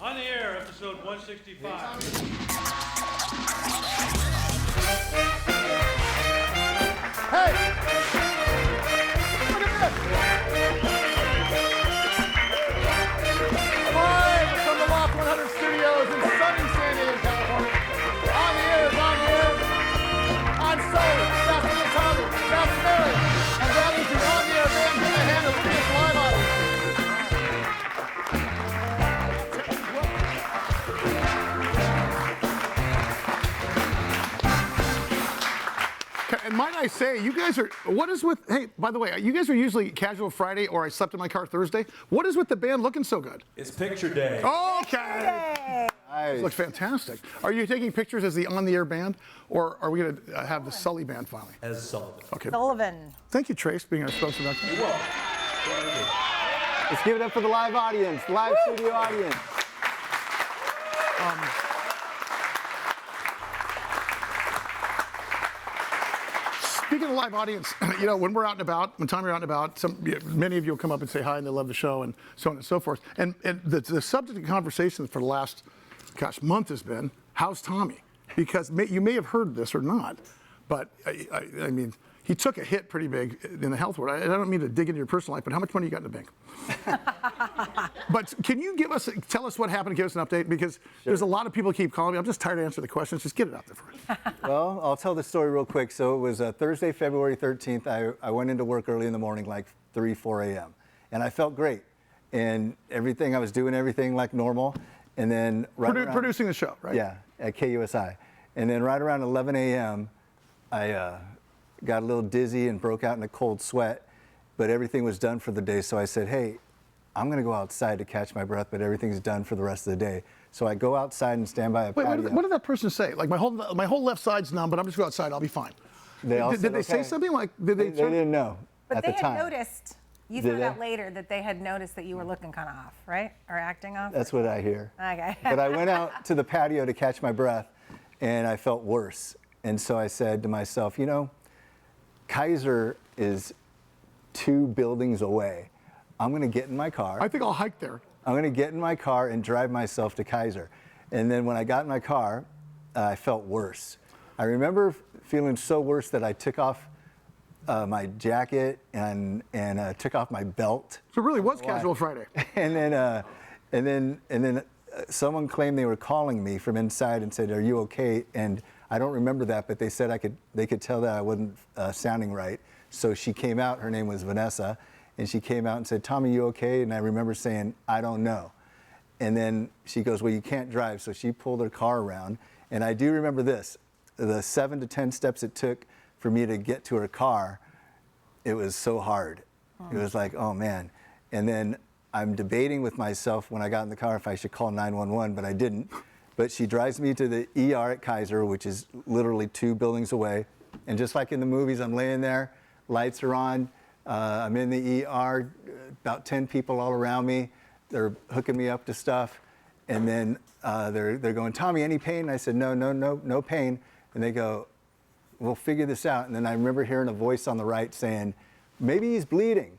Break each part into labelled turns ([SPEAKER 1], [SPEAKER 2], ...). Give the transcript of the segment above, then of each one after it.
[SPEAKER 1] On the air, episode 165.
[SPEAKER 2] Hey! Look at this! Live from the Loft 100 studios in sunny San Diego, California. On the air, I'm Sully, Cathy and Tommy, that's Mary, and that is the On the Air band in the hand of this live audience. And might I say, you guys are, what is with, hey, by the way, you guys are usually Casual Friday or I Slept in My Car Thursday. What is with the band looking so good?
[SPEAKER 3] It's picture day.
[SPEAKER 2] Okay.
[SPEAKER 4] Nice.
[SPEAKER 2] Looks fantastic. Are you taking pictures as the On the Air band, or are we going to have the Sully band finally?
[SPEAKER 3] As Sullivan.
[SPEAKER 2] Okay.
[SPEAKER 5] Sullivan.
[SPEAKER 2] Thank you, Trace, being our spokesperson.
[SPEAKER 3] You're welcome.
[SPEAKER 4] Let's give it up for the live audience, the live studio audience.
[SPEAKER 2] Speaking of live audience, you know, when we're out and about, when Tommy, you're out and about, many of you will come up and say hi and they love the show and so on and so forth. And the subject of conversation for the last, month has been, how's Tommy? Because you may have heard this or not, but I mean, he took a hit pretty big in the health world. I don't mean to dig into your personal life, but how much money you got in the bank? But can you tell us what happened, give us an update? Because there's a lot of people keep calling me. I'm just tired of answering the questions. Just get it out there first.
[SPEAKER 4] Well, I'll tell the story real quick. So it was Thursday, February 13th. I went into work early in the morning, like 3, 4 a.m. And I felt great. And I was doing everything like normal. And then
[SPEAKER 2] producing the show, right?
[SPEAKER 4] Yeah, at KUSI. And then right around 11 a.m., I got a little dizzy and broke out in a cold sweat, but everything was done for the day. So I said, hey, I'm gonna go outside to catch my breath, but everything's done for the rest of the day. So I go outside and stand by a patio.
[SPEAKER 2] What did that person say? Like my whole left side's numb, but I'm just going outside, I'll be fine. Did they say something like,
[SPEAKER 4] they didn't know
[SPEAKER 5] but
[SPEAKER 4] at the time.
[SPEAKER 5] They had noticed, you found out later that they had noticed that you were looking kind of off, right? Or acting off?
[SPEAKER 4] That's what I hear.
[SPEAKER 5] Okay.
[SPEAKER 4] But I went out to the patio to catch my breath and I felt worse. And so I said to myself, you know, Kaiser is 2 buildings away. I'm going to get in my car.
[SPEAKER 2] I think I'll hike there.
[SPEAKER 4] I'm going to get in my car and drive myself to Kaiser. And then when I got in my car, I felt worse. I remember feeling so worse that I took off my jacket and took off my belt.
[SPEAKER 2] So it really was Casual Friday.
[SPEAKER 4] And then someone claimed they were calling me from inside and said, "Are you okay?" And I don't remember that, but they said they could tell that I wasn't sounding right. So she came out, her name was Vanessa, and she came out and said, "Tommy, you okay?" And I remember saying, "I don't know." And then she goes, "Well, you can't drive." So she pulled her car around. And I do remember this, the 7 to 10 steps it took for me to get to her car, it was so hard. It was like, oh man. And then I'm debating with myself when I got in the car if I should call 911, but I didn't. But she drives me to the ER at Kaiser, which is literally 2 buildings away. And just like in the movies, I'm laying there, lights are on, I'm in the ER, about 10 people all around me. They're hooking me up to stuff. And then they're going, "Tommy, any pain?" And I said, no pain. And they go, "We'll figure this out." And then I remember hearing a voice on the right saying, "Maybe he's bleeding."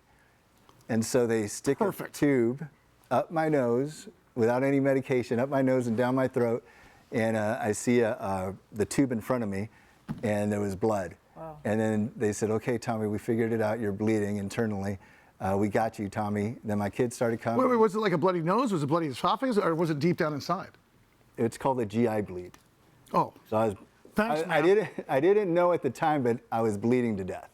[SPEAKER 4] And so they stick a tube up my nose without any medication, up my nose and down my throat. And I see the tube in front of me, and there was blood. Wow. And then they said, "Okay, Tommy, we figured it out. You're bleeding internally. We got you, Tommy." Then my kids started coming.
[SPEAKER 2] Wait, was it like a bloody nose? Was it bloody esophagus? Or was it deep down inside?
[SPEAKER 4] It's called a GI bleed.
[SPEAKER 2] Oh.
[SPEAKER 4] So
[SPEAKER 2] Thanks,
[SPEAKER 4] I didn't know at the time, but I was bleeding to death.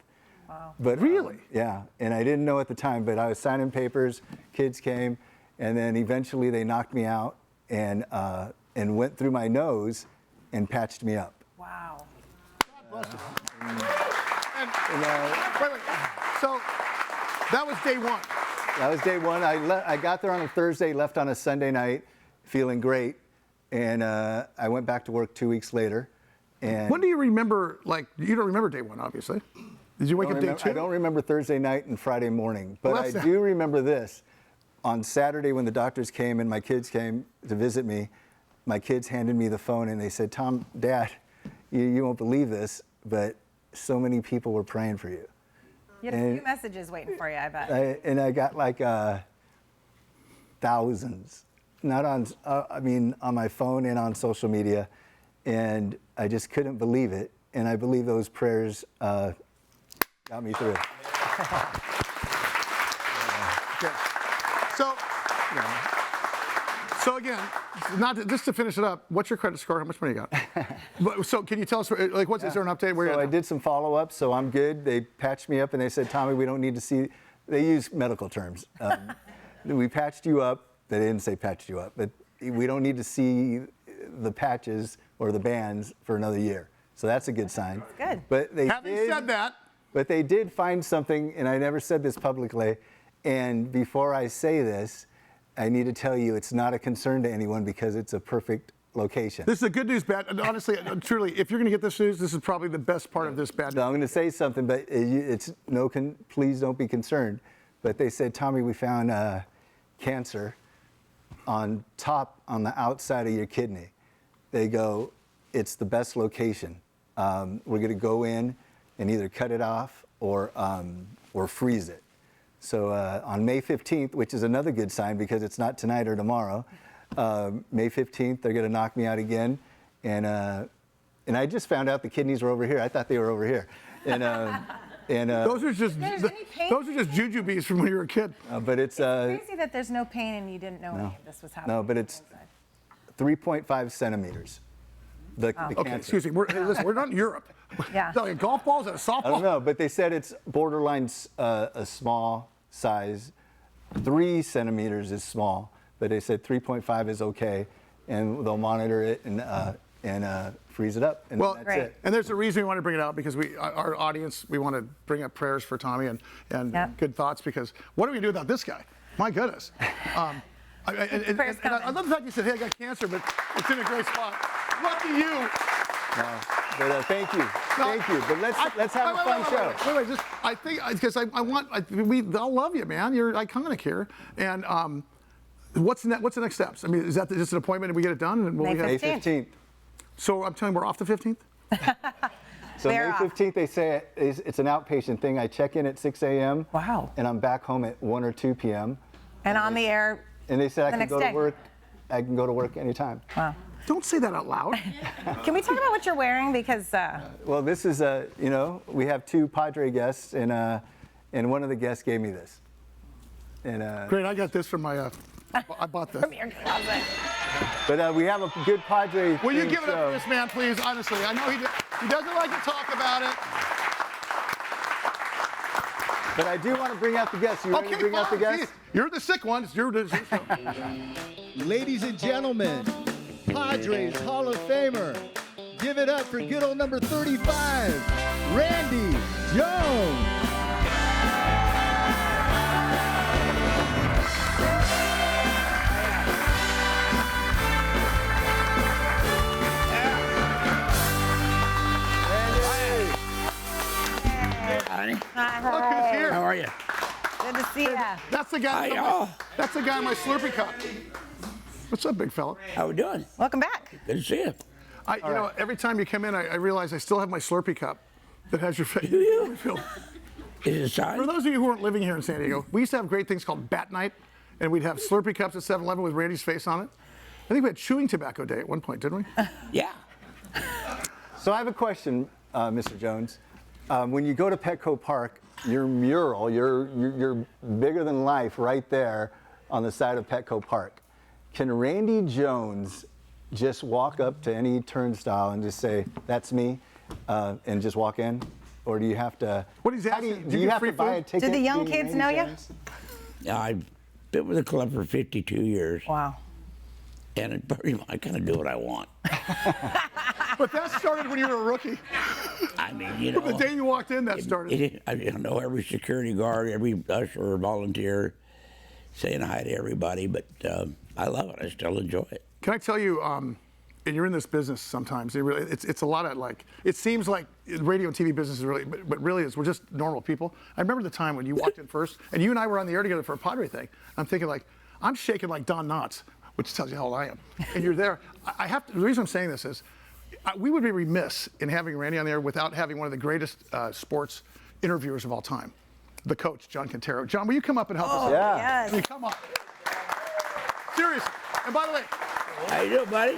[SPEAKER 5] Wow.
[SPEAKER 4] But
[SPEAKER 2] really?
[SPEAKER 4] Yeah, and I didn't know at the time, but I was signing papers, kids came, and then eventually they knocked me out and went through my nose and patched me up.
[SPEAKER 5] Wow.
[SPEAKER 2] God bless you. Wait. So that was day one.
[SPEAKER 4] That was day one. I got there on a Thursday, left on a Sunday night, feeling great, and I went back to work 2 weeks later. And
[SPEAKER 2] when do you remember, like, you don't remember day one, obviously. Did you wake up day 2?
[SPEAKER 4] I don't remember Thursday night and Friday morning, but I do remember this. On Saturday when the doctors came and my kids came to visit me, my kids handed me the phone and they said, "Tom, Dad, you won't believe this, but so many people were praying for you."
[SPEAKER 5] You had a few messages waiting for you, I bet.
[SPEAKER 4] I got like thousands not on, on my phone and on social media, and I just couldn't believe it. And I believe those prayers got me through.
[SPEAKER 2] Okay. So again, just to finish it up, what's your credit score? How much money you got? So can you tell us, is there an update? Where
[SPEAKER 4] So I did some follow-up, so I'm good. They patched me up and they said, Tommy, we don't need to see, they use medical terms. We patched you up. They didn't say patched you up, but we don't need to see the patches or the bands for another year. So that's a good sign.
[SPEAKER 5] Good.
[SPEAKER 2] Having said that.
[SPEAKER 4] But they did find something, and I never said this publicly, and before I say this, I need to tell you it's not a concern to anyone because it's a perfect location.
[SPEAKER 2] This is a good news, bad. And honestly, truly, if you're going to get this news, this is probably the best part of this bad news.
[SPEAKER 4] Now, I'm going to say something, but please don't be concerned. But they said, Tommy, we found cancer on the outside of your kidney. They go, it's the best location. We're going to go in and either cut it off or freeze it. So on May 15th, which is another good sign because it's not tonight or tomorrow, May 15th, they're going to knock me out again. And I just found out the kidneys were over here. I thought they were over here. And
[SPEAKER 2] those are just jujubes from when you were a kid.
[SPEAKER 4] but it's
[SPEAKER 5] crazy that there's no pain and you didn't know any of this was happening.
[SPEAKER 4] no, but it's 3.5 centimeters. The
[SPEAKER 2] Okay,
[SPEAKER 4] cancer.
[SPEAKER 2] excuse me. Listen, we're not in Europe.
[SPEAKER 5] Yeah.
[SPEAKER 2] It's not like golf balls and a softball.
[SPEAKER 4] I don't know, but they said it's borderline a small size. 3 centimeters is small, but they said 3.5 is okay, and they'll monitor it and freeze it up, and
[SPEAKER 2] Well,
[SPEAKER 4] that's
[SPEAKER 5] Great.
[SPEAKER 4] it.
[SPEAKER 2] And there's a reason we want to bring it out because our audience, we want to bring up prayers for Tommy and
[SPEAKER 5] Yeah.
[SPEAKER 2] good thoughts because what do we do without this guy? My goodness.
[SPEAKER 5] Prayers coming.
[SPEAKER 2] I love the fact you said, hey, I got cancer, but it's in a great spot. Lucky you.
[SPEAKER 4] But thank you, thank you. But let's have a fun show.
[SPEAKER 2] Wait, just, I think, because we all love you, man. You're iconic here. And what's the next steps? I mean, is that just an appointment and we get it done? And
[SPEAKER 5] May
[SPEAKER 4] May 15th.
[SPEAKER 2] So I'm telling you, we're off the 15th?
[SPEAKER 4] So
[SPEAKER 5] They're
[SPEAKER 4] May
[SPEAKER 5] off.
[SPEAKER 4] 15th, they say it's an outpatient thing. I check in at 6 a.m.
[SPEAKER 5] Wow.
[SPEAKER 4] And I'm back home at 1 or 2 p.m.
[SPEAKER 5] And on the air.
[SPEAKER 4] And they said I
[SPEAKER 5] The
[SPEAKER 4] can
[SPEAKER 5] next
[SPEAKER 4] go
[SPEAKER 5] day.
[SPEAKER 4] to work. I can go to work anytime.
[SPEAKER 5] Wow.
[SPEAKER 2] Don't say that out loud.
[SPEAKER 5] Can we talk about what you're wearing? Because
[SPEAKER 4] Well, this is we have 2 Padre guests, and one of the guests gave me this. And
[SPEAKER 2] Great, I got this from my, I bought this.
[SPEAKER 5] from your closet.
[SPEAKER 4] but we have a good Padre.
[SPEAKER 2] Will you
[SPEAKER 4] themed
[SPEAKER 2] give it up
[SPEAKER 4] show.
[SPEAKER 2] for this man, please? Honestly, I know he doesn't like to talk about it.
[SPEAKER 4] But I do want to bring out the guests. You ready to bring out the
[SPEAKER 2] fine.
[SPEAKER 4] guests?
[SPEAKER 2] You're the sick one. It's your show.
[SPEAKER 3] Ladies and gentlemen, Padres Hall of Famer, give it up for good old number 35, Randy Jones.
[SPEAKER 6] Honey,
[SPEAKER 2] Look who's here.
[SPEAKER 6] how are you?
[SPEAKER 5] Good to see ya.
[SPEAKER 2] That's the guy.
[SPEAKER 6] Hi, y'all.
[SPEAKER 2] That's the guy in my Slurpee cup. What's up, big fella?
[SPEAKER 6] How we doing?
[SPEAKER 5] Welcome back.
[SPEAKER 6] Good to see you.
[SPEAKER 2] Every time you come in, I realize I still have my Slurpee cup that has your face.
[SPEAKER 6] Do you?
[SPEAKER 2] Phil.
[SPEAKER 6] Is it
[SPEAKER 2] For
[SPEAKER 6] signed?
[SPEAKER 2] those of you who weren't living here in San Diego, we used to have great things called Bat Night, and we'd have Slurpee cups at 7-Eleven with Randy's face on it. I think we had chewing tobacco day at one point, didn't we?
[SPEAKER 6] Yeah.
[SPEAKER 4] So I have a question, Mr. Jones. When you go to Petco Park, your mural, you're bigger than life right there on the side of Petco Park. Can Randy Jones just walk up to any turnstile and just say, "That's me," and just walk in? Or do you have to?
[SPEAKER 2] What he's
[SPEAKER 4] how do
[SPEAKER 2] asking,
[SPEAKER 4] you,
[SPEAKER 2] do you
[SPEAKER 4] you
[SPEAKER 2] get
[SPEAKER 4] have
[SPEAKER 2] free
[SPEAKER 4] to buy a
[SPEAKER 2] food?
[SPEAKER 4] ticket?
[SPEAKER 5] Do the young
[SPEAKER 4] being
[SPEAKER 5] kids
[SPEAKER 4] Randy
[SPEAKER 5] know you?
[SPEAKER 4] Jones?
[SPEAKER 6] Yeah, I've been with the club for 52 years,
[SPEAKER 5] Wow.
[SPEAKER 6] and I kind of do what I want.
[SPEAKER 2] But that started when you were a rookie.
[SPEAKER 6] I mean, you know.
[SPEAKER 2] The day you walked in, that started.
[SPEAKER 6] I know every security guard, every usher or volunteer, saying hi to everybody, but I love it. I still enjoy it.
[SPEAKER 2] Can I tell you, and you're in this business sometimes, it's a lot of like, it seems like radio and TV business is really, but really we're just normal people. I remember the time when you walked in first, and you and I were on the air together for a Padre thing. I'm thinking like, I'm shaking like Don Knotts, which tells you how old I am. And you're there. The reason I'm saying this is, we would be remiss in having Randy on there without having one of the greatest sports interviewers of all time, the coach, John Quintero. John, will you come up and help us?
[SPEAKER 4] Yeah.
[SPEAKER 5] Yes.
[SPEAKER 2] I mean, come on. Seriously. And by the way,
[SPEAKER 6] How you doing, buddy?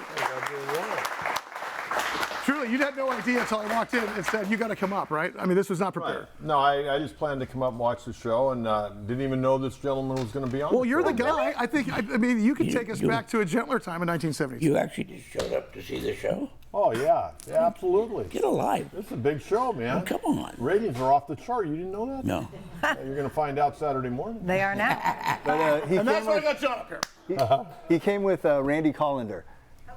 [SPEAKER 2] truly, you had no idea until I walked in and said, you got to come up, right? I mean, this was not prepared.
[SPEAKER 7] No, I just planned to come up and watch the show, and didn't even know this gentleman was going to be on.
[SPEAKER 2] Well,
[SPEAKER 7] the
[SPEAKER 2] you're
[SPEAKER 7] show.
[SPEAKER 2] the guy. I mean, you could take us
[SPEAKER 6] You-
[SPEAKER 2] back to a gentler time in 1972.
[SPEAKER 6] You actually just showed up to see the show?
[SPEAKER 7] Oh yeah, absolutely.
[SPEAKER 6] Get alive.
[SPEAKER 7] This is a big show, man.
[SPEAKER 6] Oh, come on.
[SPEAKER 7] Ratings are off the chart. You didn't know that?
[SPEAKER 6] No.
[SPEAKER 7] You're going to find out Saturday morning.
[SPEAKER 5] They are now.
[SPEAKER 4] But he
[SPEAKER 2] And that's
[SPEAKER 4] came
[SPEAKER 2] why I
[SPEAKER 4] with,
[SPEAKER 2] got John up here.
[SPEAKER 4] he came with Randy Collender,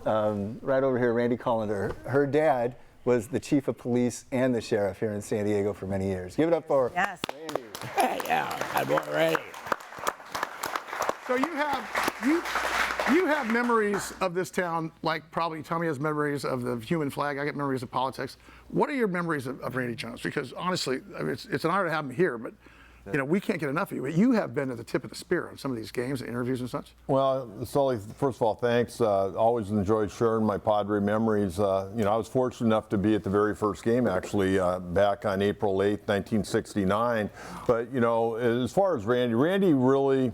[SPEAKER 4] right over here. Randy Collender. Her dad was the chief of police and the sheriff here in San Diego for many years. Give it up for
[SPEAKER 5] Yes.
[SPEAKER 4] Randy.
[SPEAKER 6] Yeah, I'm all ready.
[SPEAKER 2] So you have memories of this town, like probably Tommy has memories of the human flag. I get memories of politics. What are your memories of Randy Jones? Because honestly, I mean, it's an honor to have him here, but you know, we can't get enough of you. But you have been at the tip of the spear on some of these games, interviews and such.
[SPEAKER 7] Well, Sully, first of all, thanks. Always enjoyed sharing my Padre memories. You know, I was fortunate enough to be at the very first game, actually, back on April 8th, 1969. But, you know, as far as Randy really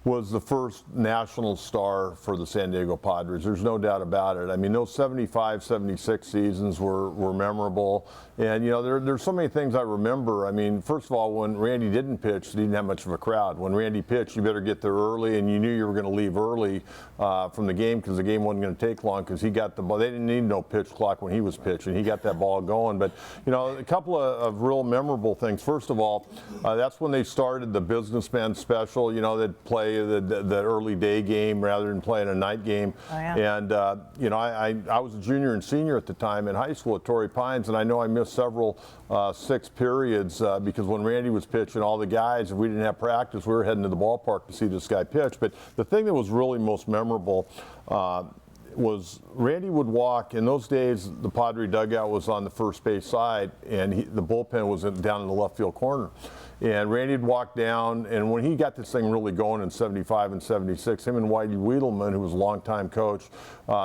[SPEAKER 7] was the first national star for the San Diego Padres. There's no doubt about it. I mean, those 75, 76 seasons were memorable. And, you know, there's so many things I remember. I mean, first of all, when Randy didn't pitch, he didn't have much of a crowd. When Randy pitched, you better get there early, and you knew you were going to leave early from the game because the game wasn't going to take long because he got the ball. They didn't need no pitch clock when he was pitching. He got that ball going. But, you know, a couple of real memorable things. First of all, that's when they started the businessman special. You know, they'd play the early day game rather than playing a night game.
[SPEAKER 5] Oh, yeah.
[SPEAKER 7] And, you know, I was a junior and senior at the time in high school at Torrey Pines, and I know I missed several 6 periods because when Randy was pitching, all the guys, if we didn't have practice, we were heading to the ballpark to see this guy pitch. But the thing that was really most memorable was Randy would walk. In those days, the Padre dugout was on the first base side, and the bullpen was down in the left field corner. And Randy would walk down, and when he got this thing really going in 75 and 76, him and Whitey Wiedelman, who was a longtime coach,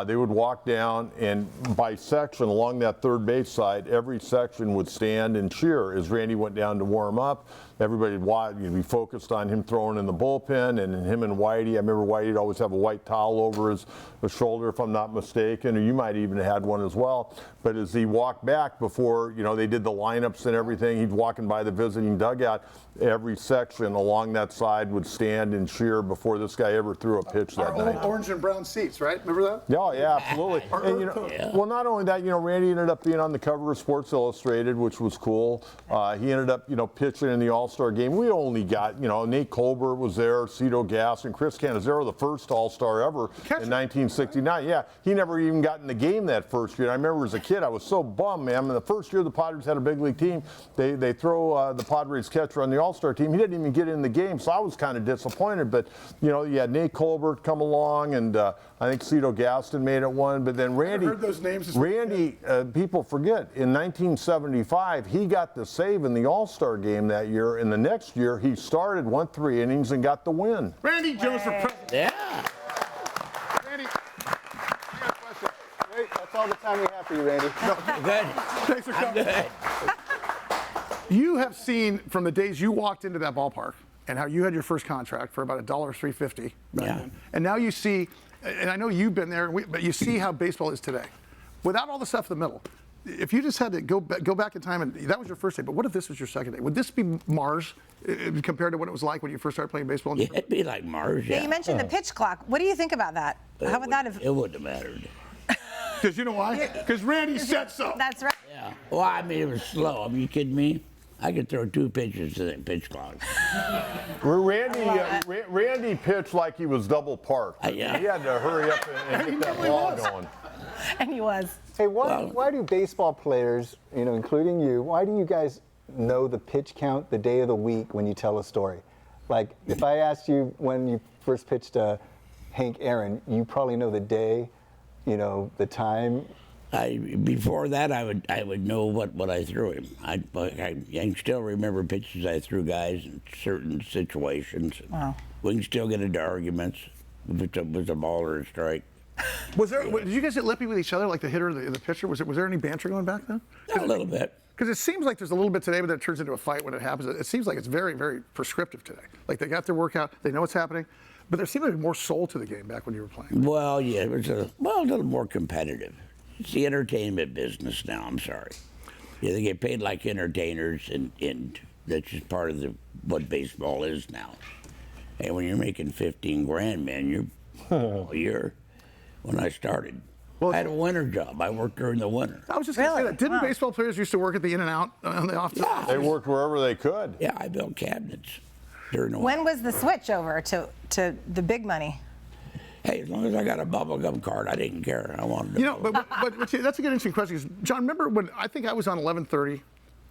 [SPEAKER 7] they would walk down, and by section along that third base side, every section would stand and cheer as Randy went down to warm up. Everybody would be focused on him throwing in the bullpen, and him and Whitey. I remember Whitey would always have a white towel over his shoulder, if I'm not mistaken, or you might even have had one as well. But as he walked back before, you know, they did the lineups and everything, he's walking by the visiting dugout. Every section along that side would stand and cheer before this guy ever threw a pitch that
[SPEAKER 2] Our
[SPEAKER 7] night.
[SPEAKER 2] old orange and brown seats, right? Remember that?
[SPEAKER 7] Oh, yeah, absolutely. And, you know, well, not only that, you know, Randy ended up being on the cover of Sports Illustrated, which was cool. He ended up, you know, pitching in the All-Star game. We only got, you know, Nate Colbert was there, Cito Gas, and Chris Cannizzaro, the first All-Star ever in 1969. Yeah, he never even got in the game that first year. I remember as a kid, I was so bummed, man. The first year the Padres had a big league team, they throw the Padres catcher on the All-Star team. He didn't even get in the game, so I was kind of disappointed. But, you know, you had Nate Colbert come along, and I think Cito Gaston made it one. But then Randy,
[SPEAKER 2] heard those names.
[SPEAKER 7] People forget, in 1975, he got the save in the All-Star game that year, and the next year he started, went 3 innings, and got the win.
[SPEAKER 2] Randy Jones for president.
[SPEAKER 6] Yeah.
[SPEAKER 2] Randy, I got a question.
[SPEAKER 4] Wait, that's all the time we have for you, Randy.
[SPEAKER 6] Good.
[SPEAKER 2] Thanks for
[SPEAKER 6] I'm
[SPEAKER 2] coming.
[SPEAKER 6] good.
[SPEAKER 2] You have seen from the days you walked into that ballpark and how you had your first contract for about $1.350 back
[SPEAKER 6] Yeah.
[SPEAKER 2] then. And now you see, and I know you've been there, but you see how baseball is today. Without all the stuff in the middle, if you just had to go back in time, and that was your first day, but what if this was your second day? Would this be Mars compared to what it was like when you first started playing baseball?
[SPEAKER 6] Yeah, it'd be like Mars,
[SPEAKER 5] Yeah,
[SPEAKER 6] yeah.
[SPEAKER 5] you mentioned the pitch clock. What do you think about that? How would that have?
[SPEAKER 6] It wouldn't have mattered.
[SPEAKER 2] Because you know why? Because Randy said so.
[SPEAKER 5] That's right.
[SPEAKER 6] Yeah. Well, I mean, it was slow. I mean, you kidding me? I could throw 2 pitches to that pitch clock.
[SPEAKER 7] Randy pitched like he was double parked.
[SPEAKER 6] Yeah.
[SPEAKER 7] He had to hurry up and get that ball going.
[SPEAKER 5] And he was.
[SPEAKER 4] Hey, why do baseball players, you know, including you, why do you guys know the pitch count the day of the week when you tell a story? Like, if I asked you when you first pitched to Hank Aaron, you probably know the day, you know, the time.
[SPEAKER 6] Before that, I would know what I threw him. I can still remember pitches I threw guys in certain situations.
[SPEAKER 5] Wow.
[SPEAKER 6] We can still get into arguments if it was a ball or a strike.
[SPEAKER 2] Did you guys get lippy with each other, like the hitter and the pitcher? Was there any banter going back then?
[SPEAKER 6] A little bit.
[SPEAKER 2] Because it seems like there's a little bit today, but then it turns into a fight when it happens. It seems like it's very, very prescriptive today. Like they got their workout, they know what's happening. But there seemed to be more soul to the game back when you were playing.
[SPEAKER 6] Well, yeah, it was a little more competitive. It's the entertainment business now. I'm sorry. Yeah, they get paid like entertainers, and that's just part of what baseball is now. And when you're making 15 grand, man, you're a year. When I started, I had a winter job. I worked during the winter.
[SPEAKER 2] I was just going to say that. Didn't baseball players used to work at the In-N-Out on the off time?
[SPEAKER 7] They worked wherever they could.
[SPEAKER 6] Yeah, I built cabinets during the
[SPEAKER 5] When
[SPEAKER 6] winter.
[SPEAKER 5] was the switch over to the big money?
[SPEAKER 6] Hey, as long as I got a bubblegum card, I didn't care. I wanted to.
[SPEAKER 2] You know, but see, that's a good interesting question. 'Cause, John, remember when I think I was on 1130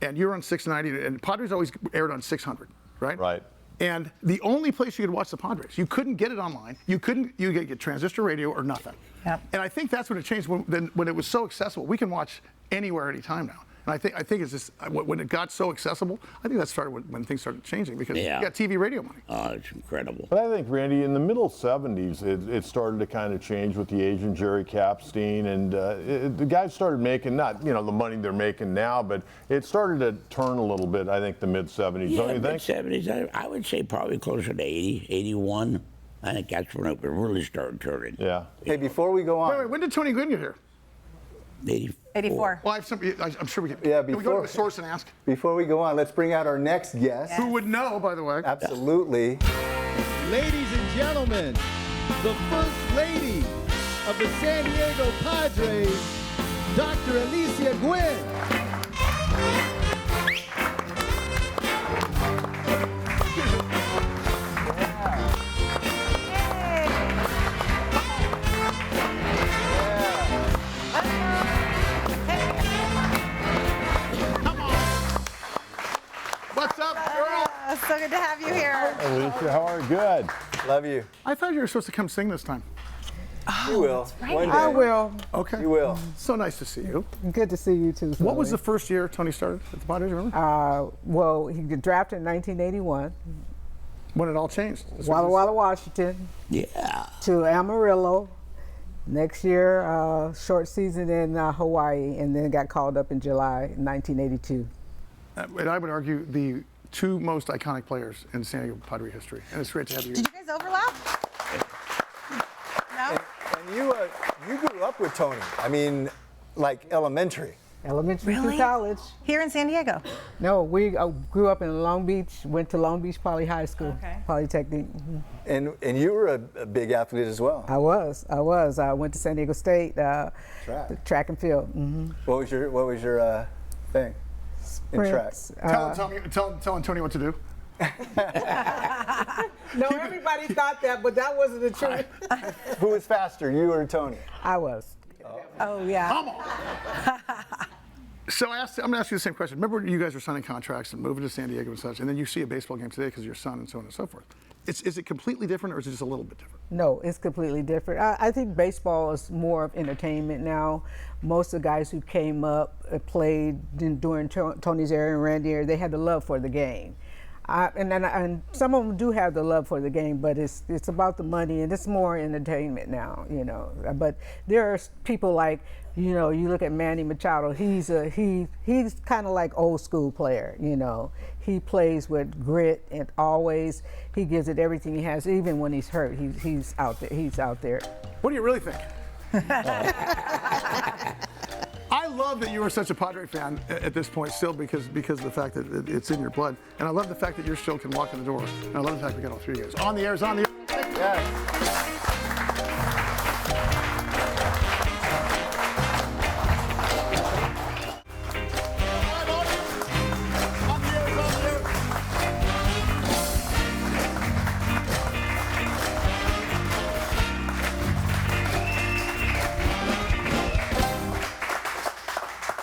[SPEAKER 2] and you were on 690 and Padres always aired on 600, right?
[SPEAKER 7] Right.
[SPEAKER 2] And the only place you could watch the Padres, you couldn't get it online. You could get transistor radio or nothing.
[SPEAKER 5] Yep.
[SPEAKER 2] And I think that's when it changed. When it was so accessible, we can watch anywhere, anytime now. And I think it's just when it got so accessible. I think that started when things started changing because you got TV radio money.
[SPEAKER 6] Oh, it's incredible.
[SPEAKER 7] But I think, Randy, in the middle 70s, it started to kind of change with the Asian Jerry Kapstein, and the guys started making not the money they're making now, but it started to turn a little bit. I think the mid 70s,
[SPEAKER 6] Yeah,
[SPEAKER 7] don't you think?
[SPEAKER 6] mid-70s. I would say probably closer to 80, 81. I think that's when it really started turning.
[SPEAKER 7] Yeah.
[SPEAKER 4] Hey, before we go on.
[SPEAKER 2] Wait, when did Tony Gwynn get here?
[SPEAKER 5] 84.
[SPEAKER 2] Well, I'm sure we can.
[SPEAKER 4] Yeah,
[SPEAKER 2] Can we go to a source and ask?
[SPEAKER 4] Before we go on, let's bring out our next guest.
[SPEAKER 2] Who would know, by the way?
[SPEAKER 4] Absolutely.
[SPEAKER 3] Ladies and gentlemen, the First Lady of the San Diego Padres, Dr. Alicia Gwynn.
[SPEAKER 2] What's up, girl?
[SPEAKER 5] So good to have you here.
[SPEAKER 7] Alicia, how are you? Good.
[SPEAKER 4] Love you.
[SPEAKER 2] I thought you were supposed to come sing this time.
[SPEAKER 4] You will. One day.
[SPEAKER 8] I will.
[SPEAKER 2] Okay.
[SPEAKER 4] You will.
[SPEAKER 2] So nice to see you.
[SPEAKER 8] Good to see you too.
[SPEAKER 2] What was the
[SPEAKER 8] Sully.
[SPEAKER 2] first year Tony started at the Padres, remember?
[SPEAKER 8] Well, he got drafted in 1981.
[SPEAKER 2] When it all changed.
[SPEAKER 8] Walla Walla, Washington,
[SPEAKER 6] Yeah.
[SPEAKER 8] to Amarillo. Next year, short season in Hawaii, and then got called up in July 1982.
[SPEAKER 2] And I would argue the two most iconic players in San Diego Padre history. And it's great to have you.
[SPEAKER 5] Did you guys overlap? No?
[SPEAKER 4] And you grew up with Tony. I mean, like elementary.
[SPEAKER 8] Elementary
[SPEAKER 5] Really?
[SPEAKER 8] through college.
[SPEAKER 5] Here in San Diego.
[SPEAKER 8] No, we grew up in Long Beach, went to Long Beach Poly High School,
[SPEAKER 5] Okay.
[SPEAKER 8] Polytechnic.
[SPEAKER 4] And you were a big athlete as well.
[SPEAKER 8] I was. I went to San Diego State, track and field.
[SPEAKER 4] What was your thing in track?
[SPEAKER 8] Sprints.
[SPEAKER 2] Telling Tony what to do.
[SPEAKER 8] No, everybody thought that, but that wasn't the truth.
[SPEAKER 4] Who was faster, you or Tony?
[SPEAKER 8] I was.
[SPEAKER 5] Oh, yeah.
[SPEAKER 2] Come on. So I'm going to ask you the same question. Remember when you guys were signing contracts and moving to San Diego and such, and then you see a baseball game today because of your son and so on and so forth. Is it completely different or is it just a little bit different?
[SPEAKER 8] No, it's completely different. I think baseball is more of entertainment now. Most of the guys who came up, played during Tony's era and Randy era, they had the love for the game. And some of them do have the love for the game, but it's about the money and it's more entertainment now, But there are people like, you look at Manny Machado. He's kind of like old school player, He plays with grit and always he gives it everything he has, even when he's hurt. He's out there. He's out there.
[SPEAKER 2] What do you really think? I love that you are such a Padre fan at this point still because of the fact that it's in your blood. And I love the fact that you still can walk in the door. And I love the fact we got all three of you guys. On the air is on the air.
[SPEAKER 4] Yes.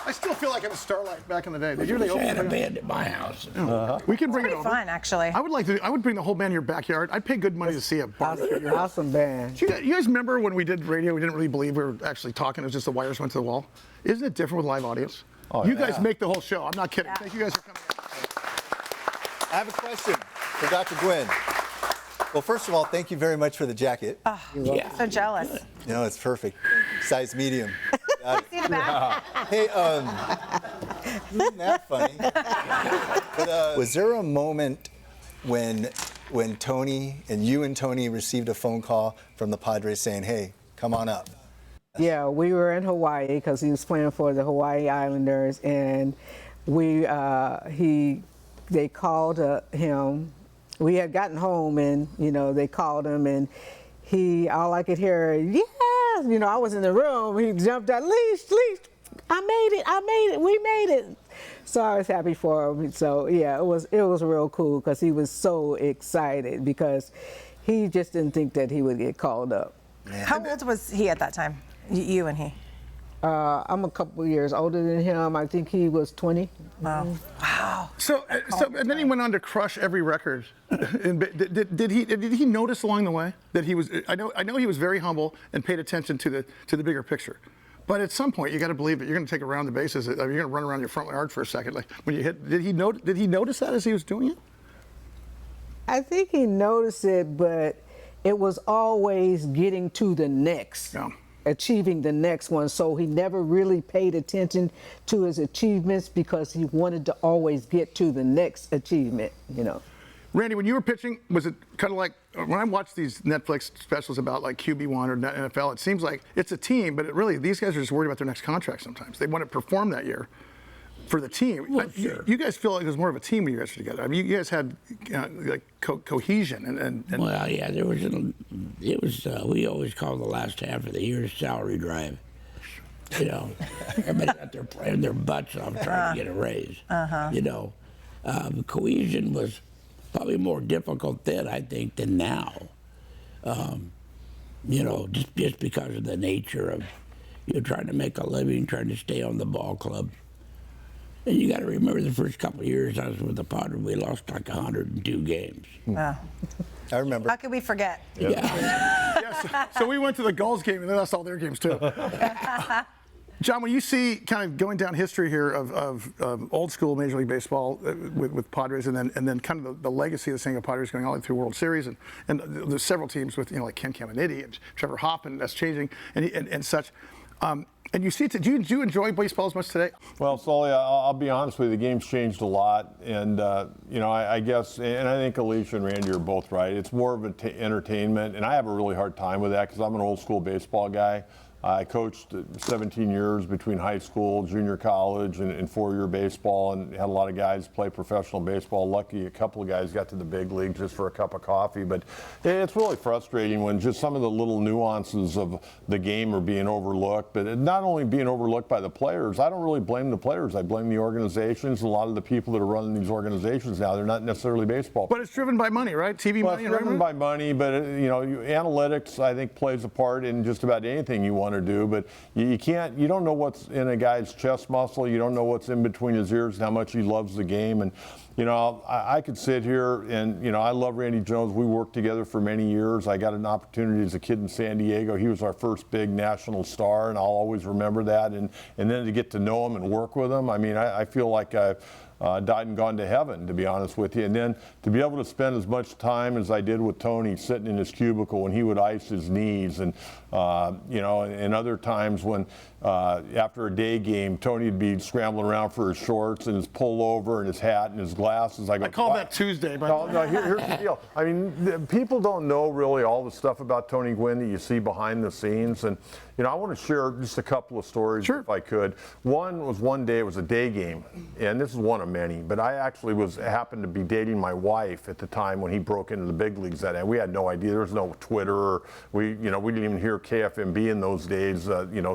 [SPEAKER 2] I still feel like I'm a Starlight back in the day. Did you
[SPEAKER 6] I
[SPEAKER 2] really
[SPEAKER 6] had a
[SPEAKER 2] open
[SPEAKER 6] band at my house.
[SPEAKER 2] We can bring it
[SPEAKER 5] Pretty
[SPEAKER 2] over.
[SPEAKER 5] fun, actually.
[SPEAKER 2] I would bring the whole band in your backyard. I'd pay good money to see a barbecue at your house.
[SPEAKER 8] Awesome band.
[SPEAKER 2] You guys remember when we did radio, we didn't really believe we were actually talking. It was just the wires went to the wall. Isn't it different with live audience?
[SPEAKER 7] Oh,
[SPEAKER 2] You
[SPEAKER 7] yeah.
[SPEAKER 2] guys make the whole show. I'm not kidding.
[SPEAKER 5] Yeah.
[SPEAKER 2] Thank you guys for coming.
[SPEAKER 4] I have a question for Dr. Gwynn. Well, first of all, thank you very much for the jacket.
[SPEAKER 6] Yeah.
[SPEAKER 5] So jealous.
[SPEAKER 4] It's perfect. Size medium.
[SPEAKER 5] See the back?
[SPEAKER 4] Hey, isn't that funny? But, was there a moment when when Tony and Tony received a phone call from the Padres saying, "Hey, come on up"?
[SPEAKER 8] Yeah, we were in Hawaii because he was playing for the Hawaii Islanders, and they called him. We had gotten home, and they called him, and all I could hear, yes, I was in the room. He jumped out, Leash, I made it, we made it. So I was happy for him. So yeah, it was real cool because he was so excited because he just didn't think that he would get called up.
[SPEAKER 4] Man.
[SPEAKER 5] How old was he at that time? You and he?
[SPEAKER 8] I'm a couple years older than him. I think he was 20.
[SPEAKER 5] Wow. Wow.
[SPEAKER 2] So and then he went on to crush every record. And did he notice along the way that he was? I know he was very humble and paid attention to the bigger picture. But at some point, you got to believe that you're going to take around the bases. You're going to run around your front yard for a second. Like when you hit, did he notice that as he was doing it?
[SPEAKER 8] I think he noticed it, but it was always getting to the next.
[SPEAKER 2] Yeah.
[SPEAKER 8] Achieving the next one. So he never really paid attention to his achievements because he wanted to always get to the next achievement,
[SPEAKER 2] Randy, when you were pitching, was it kind of like, when I watch these Netflix specials about like QB1 or NFL, it seems like it's a team, but these guys are just worried about their next contract sometimes. They want to perform that year for the team.
[SPEAKER 6] Well, sure.
[SPEAKER 2] You guys feel like it was more of a team when you guys were together. I mean, you guys had like cohesion and
[SPEAKER 6] Well, yeah, we always call the last half of the year salary drive. Everybody out there playing their butts off trying to get a raise. Cohesion was probably more difficult then, I think, than now. Just because of the nature of trying to make a living, trying to stay on the ball club. And you got to remember the first couple of years I was with the Padres, we lost like 102 games.
[SPEAKER 5] Wow.
[SPEAKER 4] I remember.
[SPEAKER 5] How could we forget?
[SPEAKER 2] yeah, so we went to the Gulls game and they lost all their games too. John, when you see kind of going down history here of old school Major League Baseball with Padres, and then kind of the legacy of the San Diego Padres going all the way through World Series, and there's several teams with like Ken Caminiti and Trevor Hoffman that's changing and such. And you see, do you enjoy baseball as much today?
[SPEAKER 7] Well, Sully, I'll be honest with you, the game's changed a lot. And, I guess, and I think Alicia and Randy are both right. It's more of an entertainment. And I have a really hard time with that because I'm an old school baseball guy. I coached 17 years between high school, junior college, and four-year baseball, and had a lot of guys play professional baseball. Lucky a couple of guys got to the big league just for a cup of coffee. But it's really frustrating when just some of the little nuances of the game are being overlooked. But not only being overlooked by the players, I don't really blame the players. I blame the organizations. A lot of the people that are running these organizations now, they're not necessarily baseball.
[SPEAKER 2] But it's driven by money, right? TV money.
[SPEAKER 7] It's driven by money, but analytics, I think, plays a part in just about anything you want to do, but you don't know what's in a guy's chest muscle. You don't know what's in between his ears and how much he loves the game. And I could sit here and I love Randy Jones. We worked together for many years. I got an opportunity as a kid in San Diego. He was our first big national star, and I'll always remember that. And then to get to know him and work with him, I feel like I've died and gone to heaven, to be honest with you. And then to be able to spend as much time as I did with Tony sitting in his cubicle when he would ice his knees, and and other times when after a day game, Tony would be scrambling around for his shorts and his pullover and his hat and his glasses. I
[SPEAKER 2] call that Tuesday.
[SPEAKER 7] No, here's the deal. People don't know really all the stuff about Tony Gwynn that you see behind the scenes. And I want to share just a couple of stories, if I could. One day, it was a day game, and this is one of many, but I actually happened to be dating my wife at the time when he broke into the big leagues that day. We had no idea. There was no Twitter, or we didn't even hear KFMB in those days,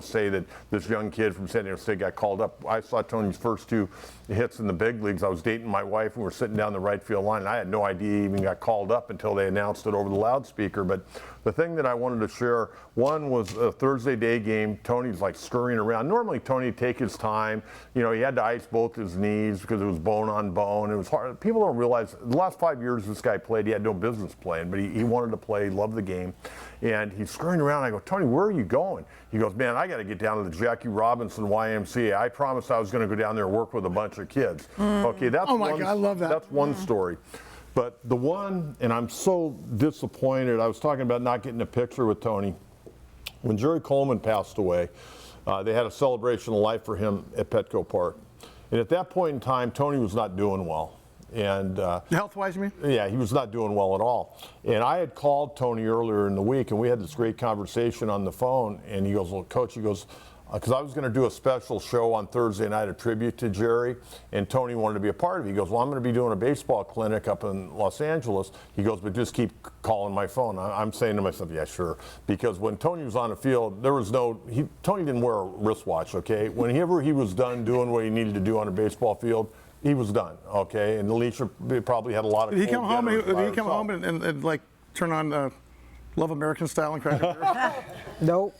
[SPEAKER 7] say that this young kid from San Diego State got called up. I saw Tony's first two hits in the big leagues. I was dating my wife, and we were sitting down the right field line, and I had no idea he even got called up until they announced it over the loudspeaker. But the thing that I wanted to share, one was a Thursday day game. Tony's like scurrying around. Normally Tony'd take his time. He had to ice both his knees because it was bone on bone. It was hard. People don't realize the last 5 years this guy played, he had no business playing, but he wanted to play, he loved the game. And he's scurrying around. I go, Tony, where are you going? He goes, man, I got to get down to the Jackie Robinson YMCA. I promised I was going to go down there and work with a bunch of kids. Okay, that's
[SPEAKER 2] God, I love that.
[SPEAKER 7] That's one story. But the one, and I'm so disappointed, I was talking about not getting a picture with Tony. When Jerry Coleman passed away, they had a celebration of life for him at Petco Park. And at that point in time, Tony was not doing well. And
[SPEAKER 2] Health-wise, you mean?
[SPEAKER 7] yeah, he was not doing well at all. And I had called Tony earlier in the week, and we had this great conversation on the phone. And he goes, well, Coach, he goes, because I was going to do a special show on Thursday night, a tribute to Jerry, and Tony wanted to be a part of it. He goes, well, I'm going to be doing a baseball clinic up in Los Angeles. He goes, but just keep calling my phone. I'm saying to myself, yeah, sure. Because when Tony was on the field, there was Tony didn't wear a wristwatch, okay? Whenever he was done doing what he needed to do on a baseball field, he was done, okay? And Alicia probably had a lot of
[SPEAKER 2] Did he come home?
[SPEAKER 7] dinners by
[SPEAKER 2] Did he come
[SPEAKER 7] herself.
[SPEAKER 2] home and like turn on Love American Style and crack a beer?
[SPEAKER 8] Nope.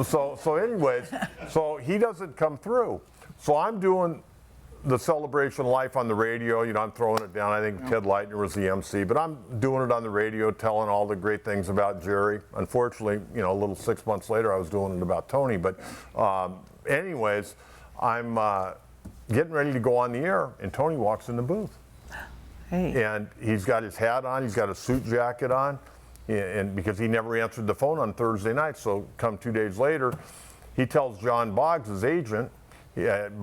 [SPEAKER 7] So anyways, so he doesn't come through. So I'm doing the celebration of life on the radio. You know, I'm throwing it down. I think Ted Leitner was the MC, but I'm doing it on the radio, telling all the great things about Jerry. Unfortunately, you know, a little 6 months later, I was doing it about Tony. But anyways, I'm getting ready to go on the air, and Tony walks in the booth.
[SPEAKER 5] Hey.
[SPEAKER 7] And he's got his hat on, he's got a suit jacket on, and because he never answered the phone on Thursday night. So come 2 days later, he tells John Boggs, his agent,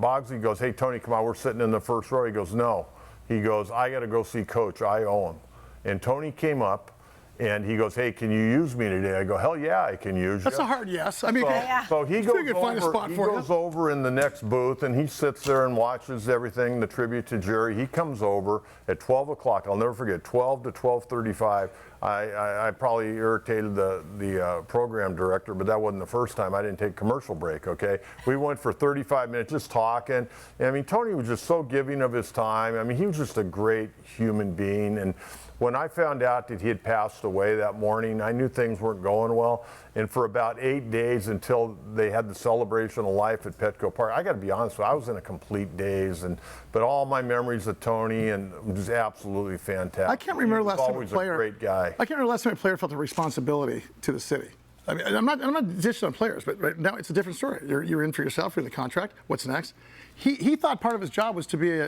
[SPEAKER 7] Boggs, he goes, hey, Tony, come on, we're sitting in the first row. He goes, no. He goes, I got to go see Coach. I owe him. And Tony came up, and he goes, hey, can you use me today? I go, hell yeah, I can use you.
[SPEAKER 2] That's a hard yes. I mean,
[SPEAKER 7] So he
[SPEAKER 2] still
[SPEAKER 7] goes,
[SPEAKER 2] could find a spot
[SPEAKER 7] he
[SPEAKER 2] for
[SPEAKER 7] goes
[SPEAKER 2] you.
[SPEAKER 7] over in the next booth, and he sits there and watches everything, the tribute to Jerry. He comes over at 12 o'clock. I'll never forget, 12 to 12:35. I probably irritated the program director, but that wasn't the first time. I didn't take commercial break, okay? We went for 35 minutes just talking. I mean, Tony was just so giving of his time. I mean, he was just a great human being. And when I found out that he had passed away that morning, I knew things weren't going well. And for about 8 days until they had the celebration of life at Petco Park, I got to be honest with you, I was in a complete daze. But all my memories of Tony and was absolutely fantastic.
[SPEAKER 2] I can't remember
[SPEAKER 7] He was
[SPEAKER 2] last time a
[SPEAKER 7] always
[SPEAKER 2] player.
[SPEAKER 7] a great guy.
[SPEAKER 2] I can't remember last time a player felt a responsibility to the city. I mean, I'm not dishing on players, but right now it's a different story. You're in for yourself, you're in the contract. What's next? He thought part of his job was to be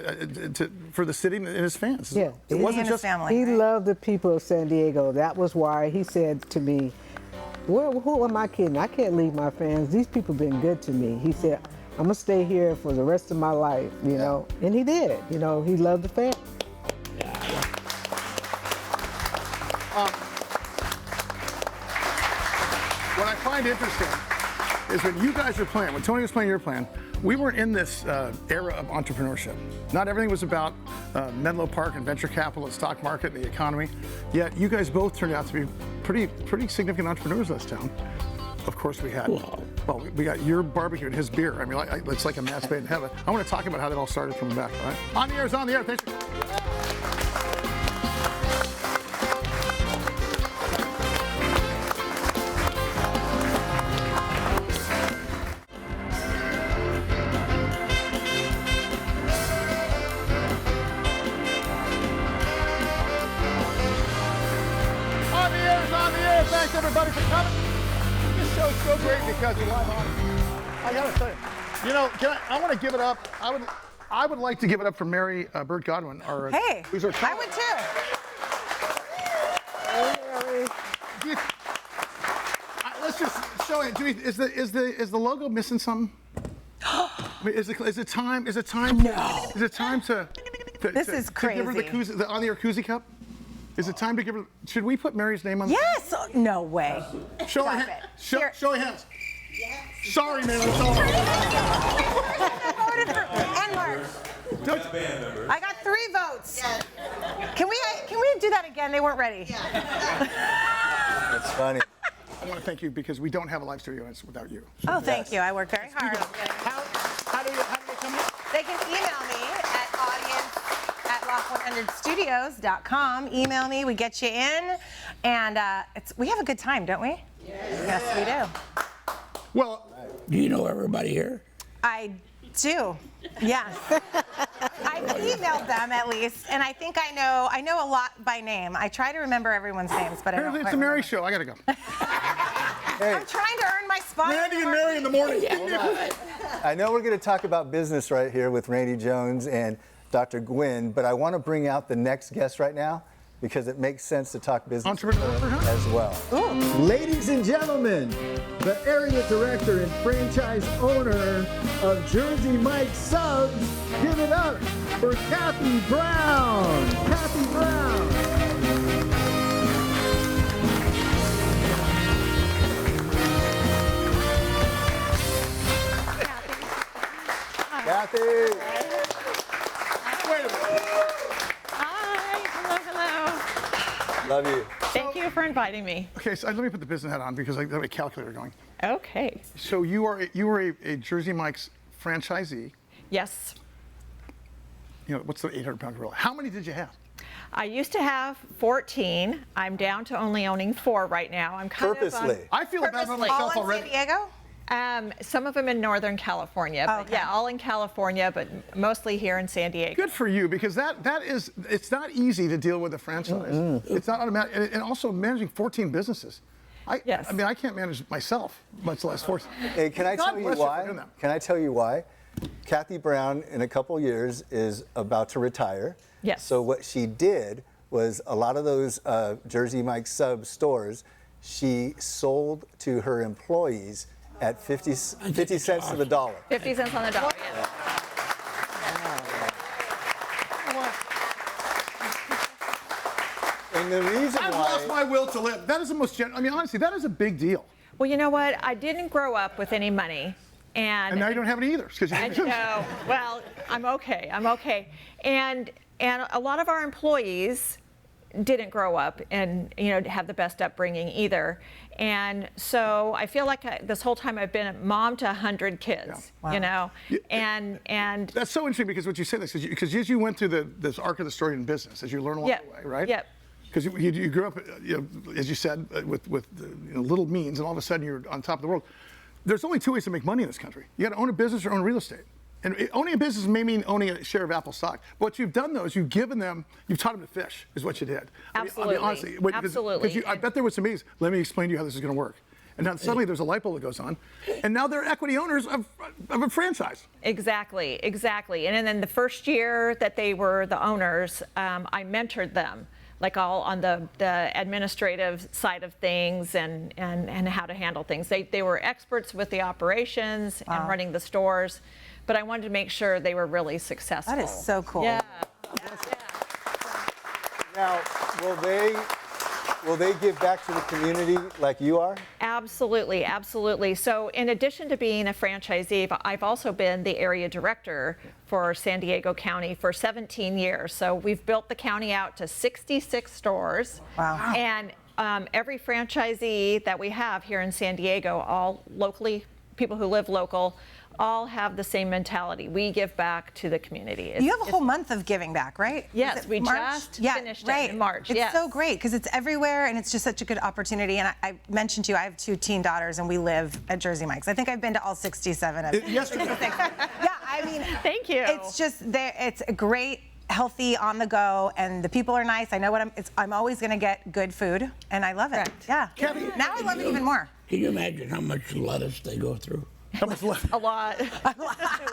[SPEAKER 2] for the city and his fans.
[SPEAKER 8] Yeah.
[SPEAKER 2] It wasn't
[SPEAKER 5] his
[SPEAKER 2] just
[SPEAKER 5] family.
[SPEAKER 8] He
[SPEAKER 5] right?
[SPEAKER 8] loved the people of San Diego. That was why he said to me, who am I kidding? I can't leave my fans. These people have been good to me. He said, I'm going to stay here for the rest of my life, you know. And he did. You know, he loved the fans.
[SPEAKER 2] What I find interesting is when you guys were playing, when Tony was playing your plan, we weren't in this era of entrepreneurship. Not everything was about Menlo Park and venture capital and stock market and the economy. Yet you guys both turned out to be pretty significant entrepreneurs in this town. Of course we had. Well, we got your barbecue and his beer. I mean, it's like a match made in heaven. I want to talk about how that all started from the back, all right? On the air is on the air. Thanks for On the air is on the air. Thanks everybody for coming. This show's so great because we're live on. I gotta tell you know, I want to give it up. I would like to give it up for Mary Burt Godwin.
[SPEAKER 5] Hey,
[SPEAKER 2] who's our
[SPEAKER 5] I would too.
[SPEAKER 2] Let's just show it. Is the logo missing something? I mean, is it time?
[SPEAKER 5] No.
[SPEAKER 2] Is it time to
[SPEAKER 5] This is
[SPEAKER 2] to give her
[SPEAKER 5] crazy.
[SPEAKER 2] the on the air koozie cup? Is it time to give her? Should we put Mary's name on?
[SPEAKER 5] Yes. No way.
[SPEAKER 2] Show her
[SPEAKER 5] Stop
[SPEAKER 2] hand.
[SPEAKER 5] it. Here.
[SPEAKER 2] Show your hands. Sorry, Mary. Sorry.
[SPEAKER 5] I voted for and Mark. I got 3 votes. Can we do that again? They weren't ready.
[SPEAKER 4] That's funny.
[SPEAKER 2] I want to thank you because we don't have a live studio and it's without you. So
[SPEAKER 5] Oh, thank you. I work very hard.
[SPEAKER 2] how do they come in?
[SPEAKER 5] They can email me at audience@rock100studios.com. Email me. We get you in, and we have a good time, don't we? Yes, we do.
[SPEAKER 2] Well,
[SPEAKER 6] Do you know everybody here?
[SPEAKER 5] I do. Yes. I've emailed them at least, and I think I know a lot by name. I try to remember everyone's names, but I don't
[SPEAKER 2] apparently it's
[SPEAKER 5] quite
[SPEAKER 2] a Mary
[SPEAKER 5] remember.
[SPEAKER 2] show. I gotta go.
[SPEAKER 5] I'm trying to earn my spot.
[SPEAKER 2] Randy and Mary in the morning.
[SPEAKER 4] I know we're going to talk about business right here with Randy Jones and Dr. Gwynn, but I want to bring out the next guest right now. because it makes sense to talk business with
[SPEAKER 2] Entrepreneur,
[SPEAKER 4] her
[SPEAKER 2] huh?
[SPEAKER 4] as well.
[SPEAKER 3] Ladies and gentlemen, the area director and franchise owner of Jersey Mike's Subs, give it up for Cathy Brown. Cathy Brown.
[SPEAKER 4] Cathy!
[SPEAKER 2] Wait a minute.
[SPEAKER 9] Hi, hello.
[SPEAKER 4] Love you.
[SPEAKER 9] Thank you for inviting me.
[SPEAKER 2] Okay, so let me put the business hat on because I have a calculator going.
[SPEAKER 9] Okay.
[SPEAKER 2] So you are a Jersey Mike's franchisee.
[SPEAKER 9] Yes,
[SPEAKER 2] You know, what's the 800-pound gorilla? How many did you have?
[SPEAKER 9] I used to have 14. I'm down to only owning 4 right now. I'm kind
[SPEAKER 4] Purposely.
[SPEAKER 2] I feel bad about
[SPEAKER 9] Purposely.
[SPEAKER 2] myself
[SPEAKER 5] All in
[SPEAKER 2] already.
[SPEAKER 5] San Diego?
[SPEAKER 9] some of them in Northern California, but
[SPEAKER 5] Okay.
[SPEAKER 9] yeah, all in California, but mostly here in San Diego.
[SPEAKER 2] Good for you, because it's not easy to deal with a franchise. It's not automatic, and also managing 14 businesses.
[SPEAKER 9] Yes.
[SPEAKER 2] I mean, I can't manage myself, much less 14.
[SPEAKER 4] Hey, can I
[SPEAKER 2] God
[SPEAKER 4] tell you
[SPEAKER 2] bless you for
[SPEAKER 4] why?
[SPEAKER 2] doing that.
[SPEAKER 4] Can I tell you why? Cathy Brown, in a couple years, is about to retire.
[SPEAKER 9] Yes.
[SPEAKER 4] So what she did was a lot of those Jersey Mike's Sub stores, she sold to her employees at 50 cents to the dollar.
[SPEAKER 9] 50 cents on the dollar, yes.
[SPEAKER 4] And the reason
[SPEAKER 2] I've lost
[SPEAKER 4] why,
[SPEAKER 2] my will to live. That is the most, I mean, honestly, that is a big deal.
[SPEAKER 9] Well, you know what? I didn't grow up with any money.
[SPEAKER 2] And now you don't have any either. 'Cause you
[SPEAKER 9] I know. Well, I'm okay. I'm okay. And a lot of our employees didn't grow up and have the best upbringing either. And so I feel like this whole time I've been a mom to 100 kids.
[SPEAKER 5] Yeah.
[SPEAKER 9] And
[SPEAKER 2] That's so interesting because what you said, because as you went through this arc of the story in business, as you learn along
[SPEAKER 9] Yep.
[SPEAKER 2] the way, right?
[SPEAKER 9] Yep.
[SPEAKER 2] Because you grew up, as you said, with little means, and all of a sudden you're on top of the world. There's only two ways to make money in this country. You got to own a business or own real estate. And owning a business may mean owning a share of Apple stock. But what you've done, though, is you've given them, you've taught them to fish, is what you did.
[SPEAKER 9] Absolutely.
[SPEAKER 2] I mean, honestly.
[SPEAKER 9] Absolutely.
[SPEAKER 2] I bet there was some meetings. Let me explain to you how this is going to work. And now suddenly there's a light bulb that goes on. And now they're equity owners of a franchise.
[SPEAKER 9] Exactly. And then the first year that they were the owners, I mentored them, like all on the administrative side of things and how to handle things. They were experts with the operations and running the stores, but I wanted to make sure they were really successful.
[SPEAKER 5] That is so cool.
[SPEAKER 9] Yeah.
[SPEAKER 4] now, will they give back to the community like you are?
[SPEAKER 9] Absolutely. So in addition to being a franchisee, I've also been the area director for San Diego County for 17 years. So we've built the county out to 66 stores.
[SPEAKER 5] Wow.
[SPEAKER 9] And every franchisee that we have here in San Diego, all locally, people who live local, all have the same mentality. We give back to the community.
[SPEAKER 5] You have a whole month of giving back, right?
[SPEAKER 9] Yes,
[SPEAKER 5] Is it
[SPEAKER 9] we
[SPEAKER 5] March?
[SPEAKER 9] just finished it
[SPEAKER 5] right.
[SPEAKER 9] in March,
[SPEAKER 5] It's
[SPEAKER 9] yes.
[SPEAKER 5] so great because it's everywhere and it's just such a good opportunity. And I mentioned to you, I have 2 teen daughters and we live at Jersey Mike's. I think I've been to all 67 of them.
[SPEAKER 2] Yesterday.
[SPEAKER 5] Yeah, I mean,
[SPEAKER 9] Thank you.
[SPEAKER 5] It's just, it's a great, healthy, on the go, and the people are nice. I know what I'm always going to get good food, and I love it.
[SPEAKER 9] Correct.
[SPEAKER 5] Yeah.
[SPEAKER 2] Kathy,
[SPEAKER 5] Now I love it even more.
[SPEAKER 6] Can you imagine how much lettuce they go through?
[SPEAKER 2] How much left?
[SPEAKER 9] A lot.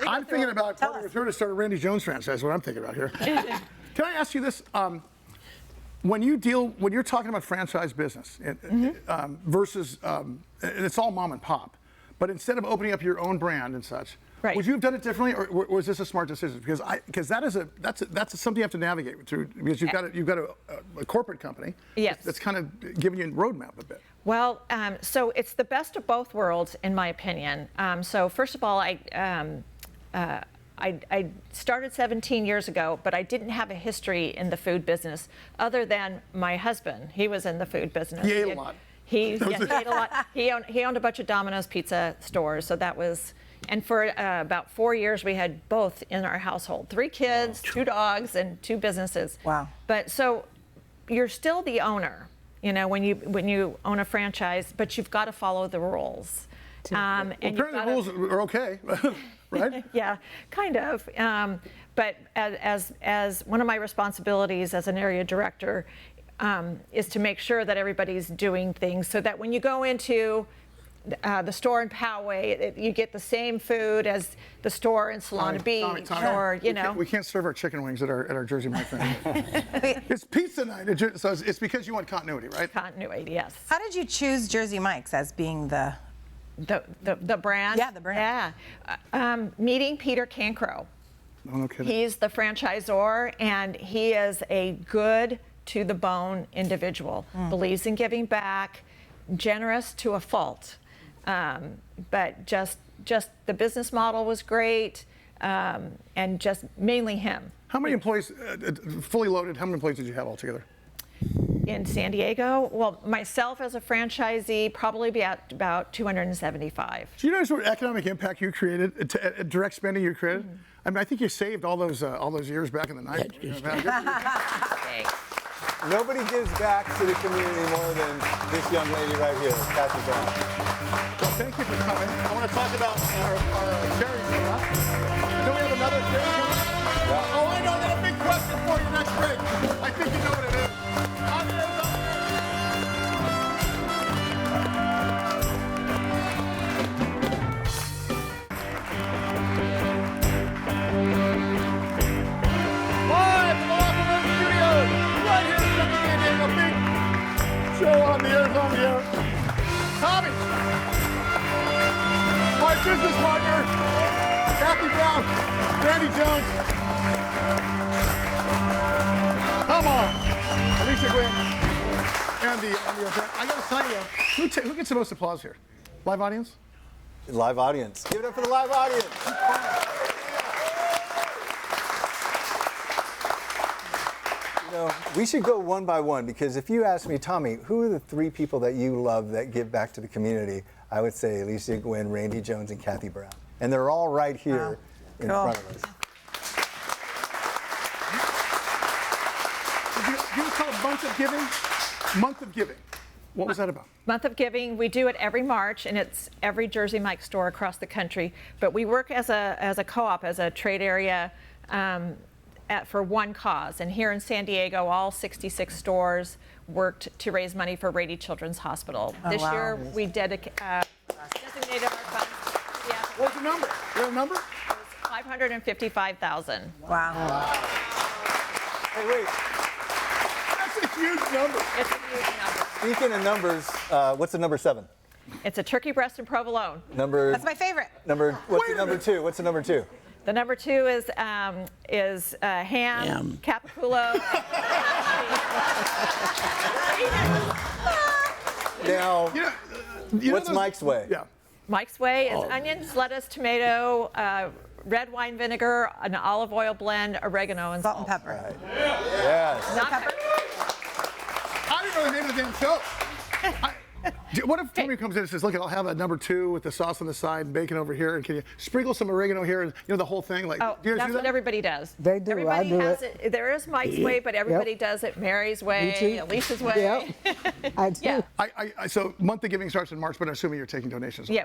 [SPEAKER 2] I'm thinking about partnering to start a Randy Jones franchise. That's what I'm thinking about here. Can I ask you this? When you're talking about franchise business versus, and it's all mom and pop, but instead of opening up your own brand and such,
[SPEAKER 9] Right.
[SPEAKER 2] would you have done it differently, or was this a smart decision? Because that's something you have to navigate through, because you've got a corporate company.
[SPEAKER 9] Yes.
[SPEAKER 2] That's kind of giving you a roadmap a bit.
[SPEAKER 9] Well, so it's the best of both worlds, in my opinion. So first of all, I started 17 years ago, but I didn't have a history in the food business other than my husband. He was in the food business.
[SPEAKER 2] He ate a lot.
[SPEAKER 9] He ate a lot. He owned a bunch of Domino's pizza stores, so that was. And for about 4 years, we had both in our household: 3 kids, 2 dogs, and 2 businesses.
[SPEAKER 5] Wow.
[SPEAKER 9] But so you're still the owner, when you own a franchise, but you've got to follow the rules. And you've
[SPEAKER 2] Apparently the rules are okay, right?
[SPEAKER 9] Yeah, kind of. But as one of my responsibilities as an area director is to make sure that everybody's doing things so that when you go into the store in Poway, you get the same food as the store in Solana Beach, or
[SPEAKER 2] We can't serve our chicken wings at our Jersey Mike thing. It's pizza night, so it's because you want continuity, right?
[SPEAKER 9] Continuity, yes.
[SPEAKER 5] How did you choose Jersey Mike's as being the
[SPEAKER 9] brand?
[SPEAKER 5] Yeah, the brand.
[SPEAKER 9] Yeah. Meeting Peter Cancro.
[SPEAKER 2] Oh, no kidding.
[SPEAKER 9] He's the franchisor, and he is a good, to-the-bone individual. Believes in giving back, generous to a fault. But just the business model was great, and just mainly him.
[SPEAKER 2] How many employees, fully loaded, how many employees did you have altogether?
[SPEAKER 9] In San Diego, well, myself as a franchisee, probably be at about 275.
[SPEAKER 2] Do you know what economic impact you created, direct spending you created? I mean, I think you saved all those years back in the 90s.
[SPEAKER 4] Nobody gives back to the community more than this young lady right here, Cathy Brown.
[SPEAKER 2] Well, thank you for coming. I want to talk about our charity stuff. Do we have another charity? Yeah. Oh, I know. I got a big question for you next break. I think you know what it is. On the air. Tommy, my business partner, Cathy Brown, Randy Jones. Come on, Alicia Gwynn, and the I got to tell you, who gets the most applause here? Live audience?
[SPEAKER 4] Live audience. Give it up for the live audience. We should go one by one, because if you ask me, Tommy, who are the 3 people that you love that give back to the community? I would say Alicia Gwynn, Randy Jones, and Cathy Brown. And they're all right here in front of us.
[SPEAKER 2] Did you call it Month of Giving? Month of Giving. What was that about?
[SPEAKER 9] Month of Giving, we do it every March, and it's every Jersey Mike store across the country. But we work as a co-op, as a trade area, for one cause. And here in San Diego, all 66 stores worked to raise money for Rady Children's Hospital. This year, we designated our funds.
[SPEAKER 2] What's the number? You have a number?
[SPEAKER 9] It was $555,000.
[SPEAKER 5] Wow.
[SPEAKER 4] Hey, wait.
[SPEAKER 2] That's a huge number.
[SPEAKER 9] It's a huge number.
[SPEAKER 4] Speaking of numbers, what's the number 7?
[SPEAKER 9] It's a turkey breast and provolone.
[SPEAKER 5] That's my favorite.
[SPEAKER 4] What's the number 2? What's the number 2?
[SPEAKER 9] The number 2 is ham, cappuccino.
[SPEAKER 4] Now, what's Mike's way?
[SPEAKER 2] Yeah.
[SPEAKER 9] Mike's way is onions, lettuce, tomato, red wine vinegar, an olive oil blend, oregano, and
[SPEAKER 5] Salt and pepper.
[SPEAKER 4] Right. Yes.
[SPEAKER 9] Not pepper.
[SPEAKER 2] I didn't know the name of the damn show. What if Tommy comes in and says, look, I'll have a number 2 with the sauce on the side, bacon over here, and can you sprinkle some oregano here, and the whole thing? Like,
[SPEAKER 9] Oh,
[SPEAKER 2] do you guys
[SPEAKER 9] that's
[SPEAKER 2] do that?
[SPEAKER 9] what everybody does.
[SPEAKER 8] They do.
[SPEAKER 9] Everybody
[SPEAKER 8] I do
[SPEAKER 9] has
[SPEAKER 8] it.
[SPEAKER 9] There is Mike's way, but everybody does it Mary's way,
[SPEAKER 8] too.
[SPEAKER 9] Alicia's way.
[SPEAKER 8] Yep. I do.
[SPEAKER 9] Yeah.
[SPEAKER 2] So Month of Giving starts in March, but I'm assuming you're taking donations.
[SPEAKER 9] Yeah,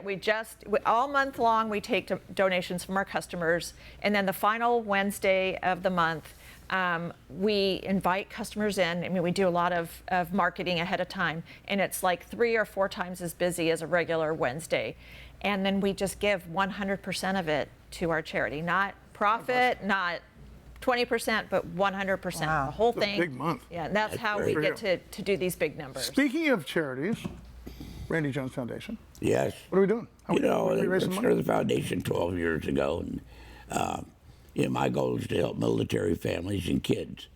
[SPEAKER 9] all month long, we take donations from our customers. And then the final Wednesday of the month, we invite customers in. I mean, we do a lot of marketing ahead of time, and it's like 3 or 4 times as busy as a regular Wednesday. And then we just give 100% of it to our charity, not profit, not 20%, but 100%.
[SPEAKER 5] Wow.
[SPEAKER 9] The whole
[SPEAKER 2] It's a
[SPEAKER 9] thing.
[SPEAKER 2] big month.
[SPEAKER 9] Yeah, and that's how we get to do these big numbers.
[SPEAKER 2] Speaking of charities, Randy Jones Foundation.
[SPEAKER 6] Yes.
[SPEAKER 2] What are we doing?
[SPEAKER 6] I
[SPEAKER 2] raising money?
[SPEAKER 6] started the foundation 12 years ago, and my goal is to help military families and kids.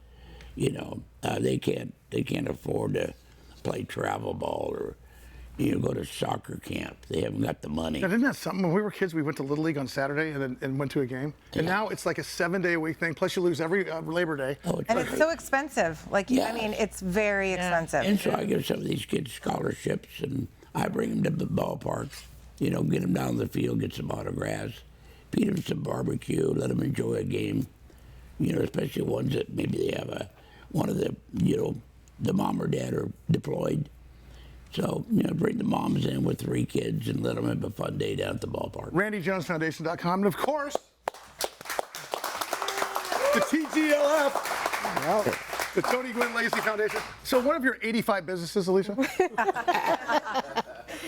[SPEAKER 6] They can't afford to play travel ball or go to soccer camp. They haven't got the money.
[SPEAKER 2] Now, isn't that something? When we were kids, we went to Little League on Saturday and went to a game. And now it's like a 7-day-a-week thing. Plus, you lose every Labor Day.
[SPEAKER 5] And it's so expensive. I mean, it's very expensive.
[SPEAKER 6] And so I give some of these kids scholarships, and I bring them to the ballparks. Get them down the field, get some autographs, feed them some barbecue, let them enjoy a game. Especially ones that maybe they have one of the mom or dad are deployed. So, bring the moms in with 3 kids and let them have a fun day down at the ballpark.
[SPEAKER 2] RandyJonesFoundation.com. And of course, the TGLF, the Tony Gwynn Legacy Foundation. So one of your 85 businesses, Alicia?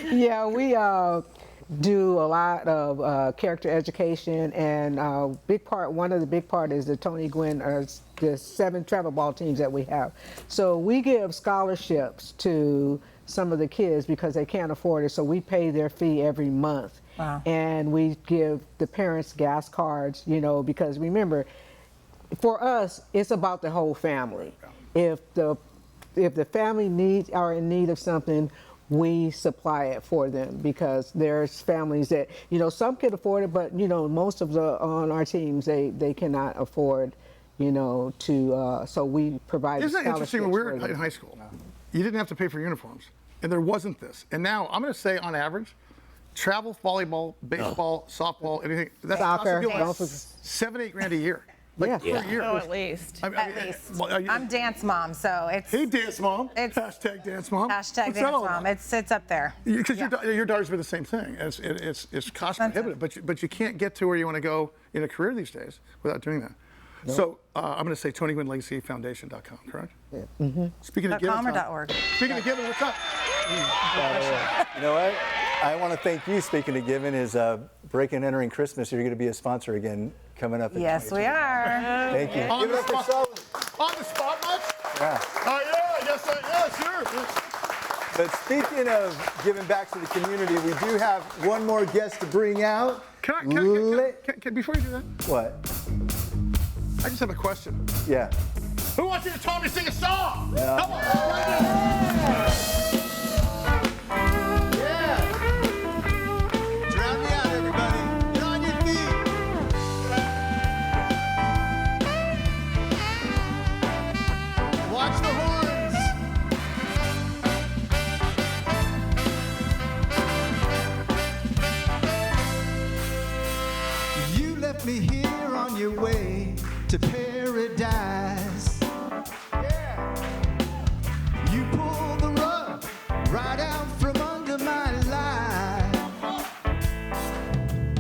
[SPEAKER 8] Yeah, we do a lot of character education, and one of the big part is the Tony Gwynn, the 7 travel ball teams that we have. So we give scholarships to some of the kids because they can't afford it, so we pay their fee every month.
[SPEAKER 5] Wow.
[SPEAKER 8] And we give the parents gas cards, because remember, for us, it's about the whole family. If the family are in need of something, we supply it for them, because there's families that, some can afford it, but, most of on our teams, they cannot afford, so we provide
[SPEAKER 2] Isn't that
[SPEAKER 8] scholarships
[SPEAKER 2] interesting? When we were
[SPEAKER 8] for them.
[SPEAKER 2] in high school, you didn't have to pay for uniforms, and there wasn't this. And now, I'm going to say on average, travel, volleyball, baseball, softball, anything, that's
[SPEAKER 8] Soccer,
[SPEAKER 2] like $7-8 grand a year. Like
[SPEAKER 8] Yeah.
[SPEAKER 2] per year.
[SPEAKER 9] Oh, at least.
[SPEAKER 5] At least. I'm dance mom, so it's
[SPEAKER 2] Hey, dance mom.
[SPEAKER 5] It's-
[SPEAKER 2] Hashtag dance mom.
[SPEAKER 5] hashtag
[SPEAKER 2] What's that
[SPEAKER 5] dance
[SPEAKER 2] all
[SPEAKER 5] mom.
[SPEAKER 2] about?
[SPEAKER 5] It's up there.
[SPEAKER 2] Because
[SPEAKER 5] Yeah.
[SPEAKER 2] your daughters do the same thing. It's cost prohibitive, but you can't get to where you want to go in a career these days without doing that. So I'm going to say TonyGwynnLegacyFoundation.com, correct? Yeah. Mm-hmm. Speaking of giving,
[SPEAKER 5] .com or
[SPEAKER 2] Tom,
[SPEAKER 5] .org?
[SPEAKER 2] Speaking of giving, what's up?
[SPEAKER 4] You know what? I want to thank you. Speaking of giving, is break and entering Christmas. You're going to be a sponsor again coming up. In
[SPEAKER 5] Yes, we are.
[SPEAKER 4] Thank you.
[SPEAKER 2] On
[SPEAKER 4] Give it
[SPEAKER 2] the
[SPEAKER 4] up for
[SPEAKER 2] spot.
[SPEAKER 4] Sully.
[SPEAKER 2] On the spot much?
[SPEAKER 4] Yeah.
[SPEAKER 2] Oh, yeah, yes, sure.
[SPEAKER 4] But speaking of giving back to the community, we do have one more guest to bring out.
[SPEAKER 2] Before you do that,
[SPEAKER 4] What?
[SPEAKER 2] I just have a question.
[SPEAKER 4] Yeah.
[SPEAKER 2] Who wants you to Tommy sing a song?
[SPEAKER 4] Yeah.
[SPEAKER 2] Come on.
[SPEAKER 4] Drown me out, everybody. Get on your feet. Watch the horns. You left me here on your way to paradise. You pulled the rug right out from under my life.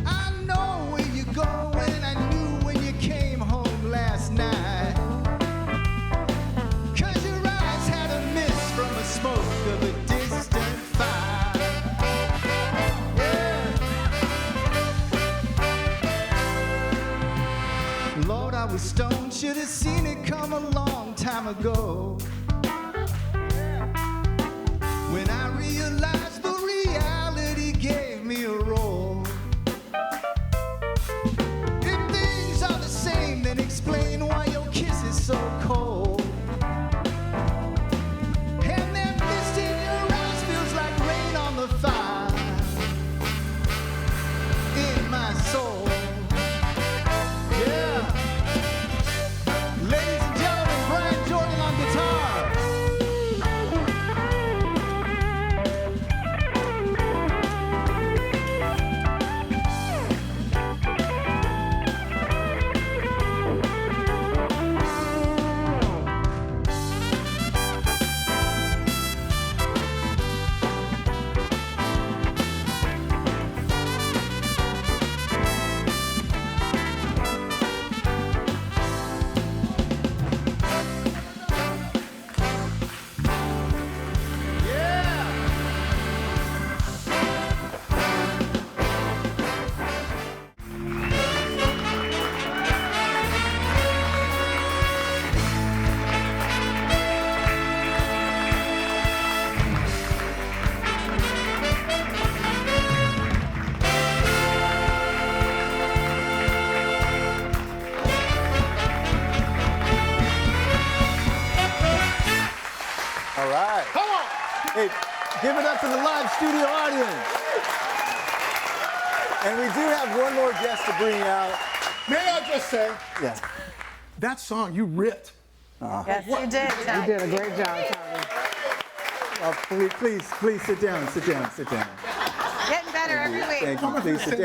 [SPEAKER 4] I know where you're going. I knew when you came home last night. 'Cause your eyes had a mist from the smoke of a distant fire. Yeah. Lord, I was stoned. Should have seen it come a long time ago. When I realized the reality gave me a roll. If things are the same, then explain why your kiss is so cold. And that mist in your eyes feels like rain on the fire in my soul. Yeah. Ladies and gentlemen, Brian Jordan on guitar. All right.
[SPEAKER 2] Come on.
[SPEAKER 4] Hey, give it up to the live studio audience. And we do have one more guest to bring out.
[SPEAKER 2] May I just say,
[SPEAKER 4] Yeah.
[SPEAKER 2] that song, you ripped.
[SPEAKER 5] Yes, you did.
[SPEAKER 8] You did a great job, Tommy.
[SPEAKER 4] Please sit down.
[SPEAKER 5] Getting better every week.
[SPEAKER 4] Thank you. Please sit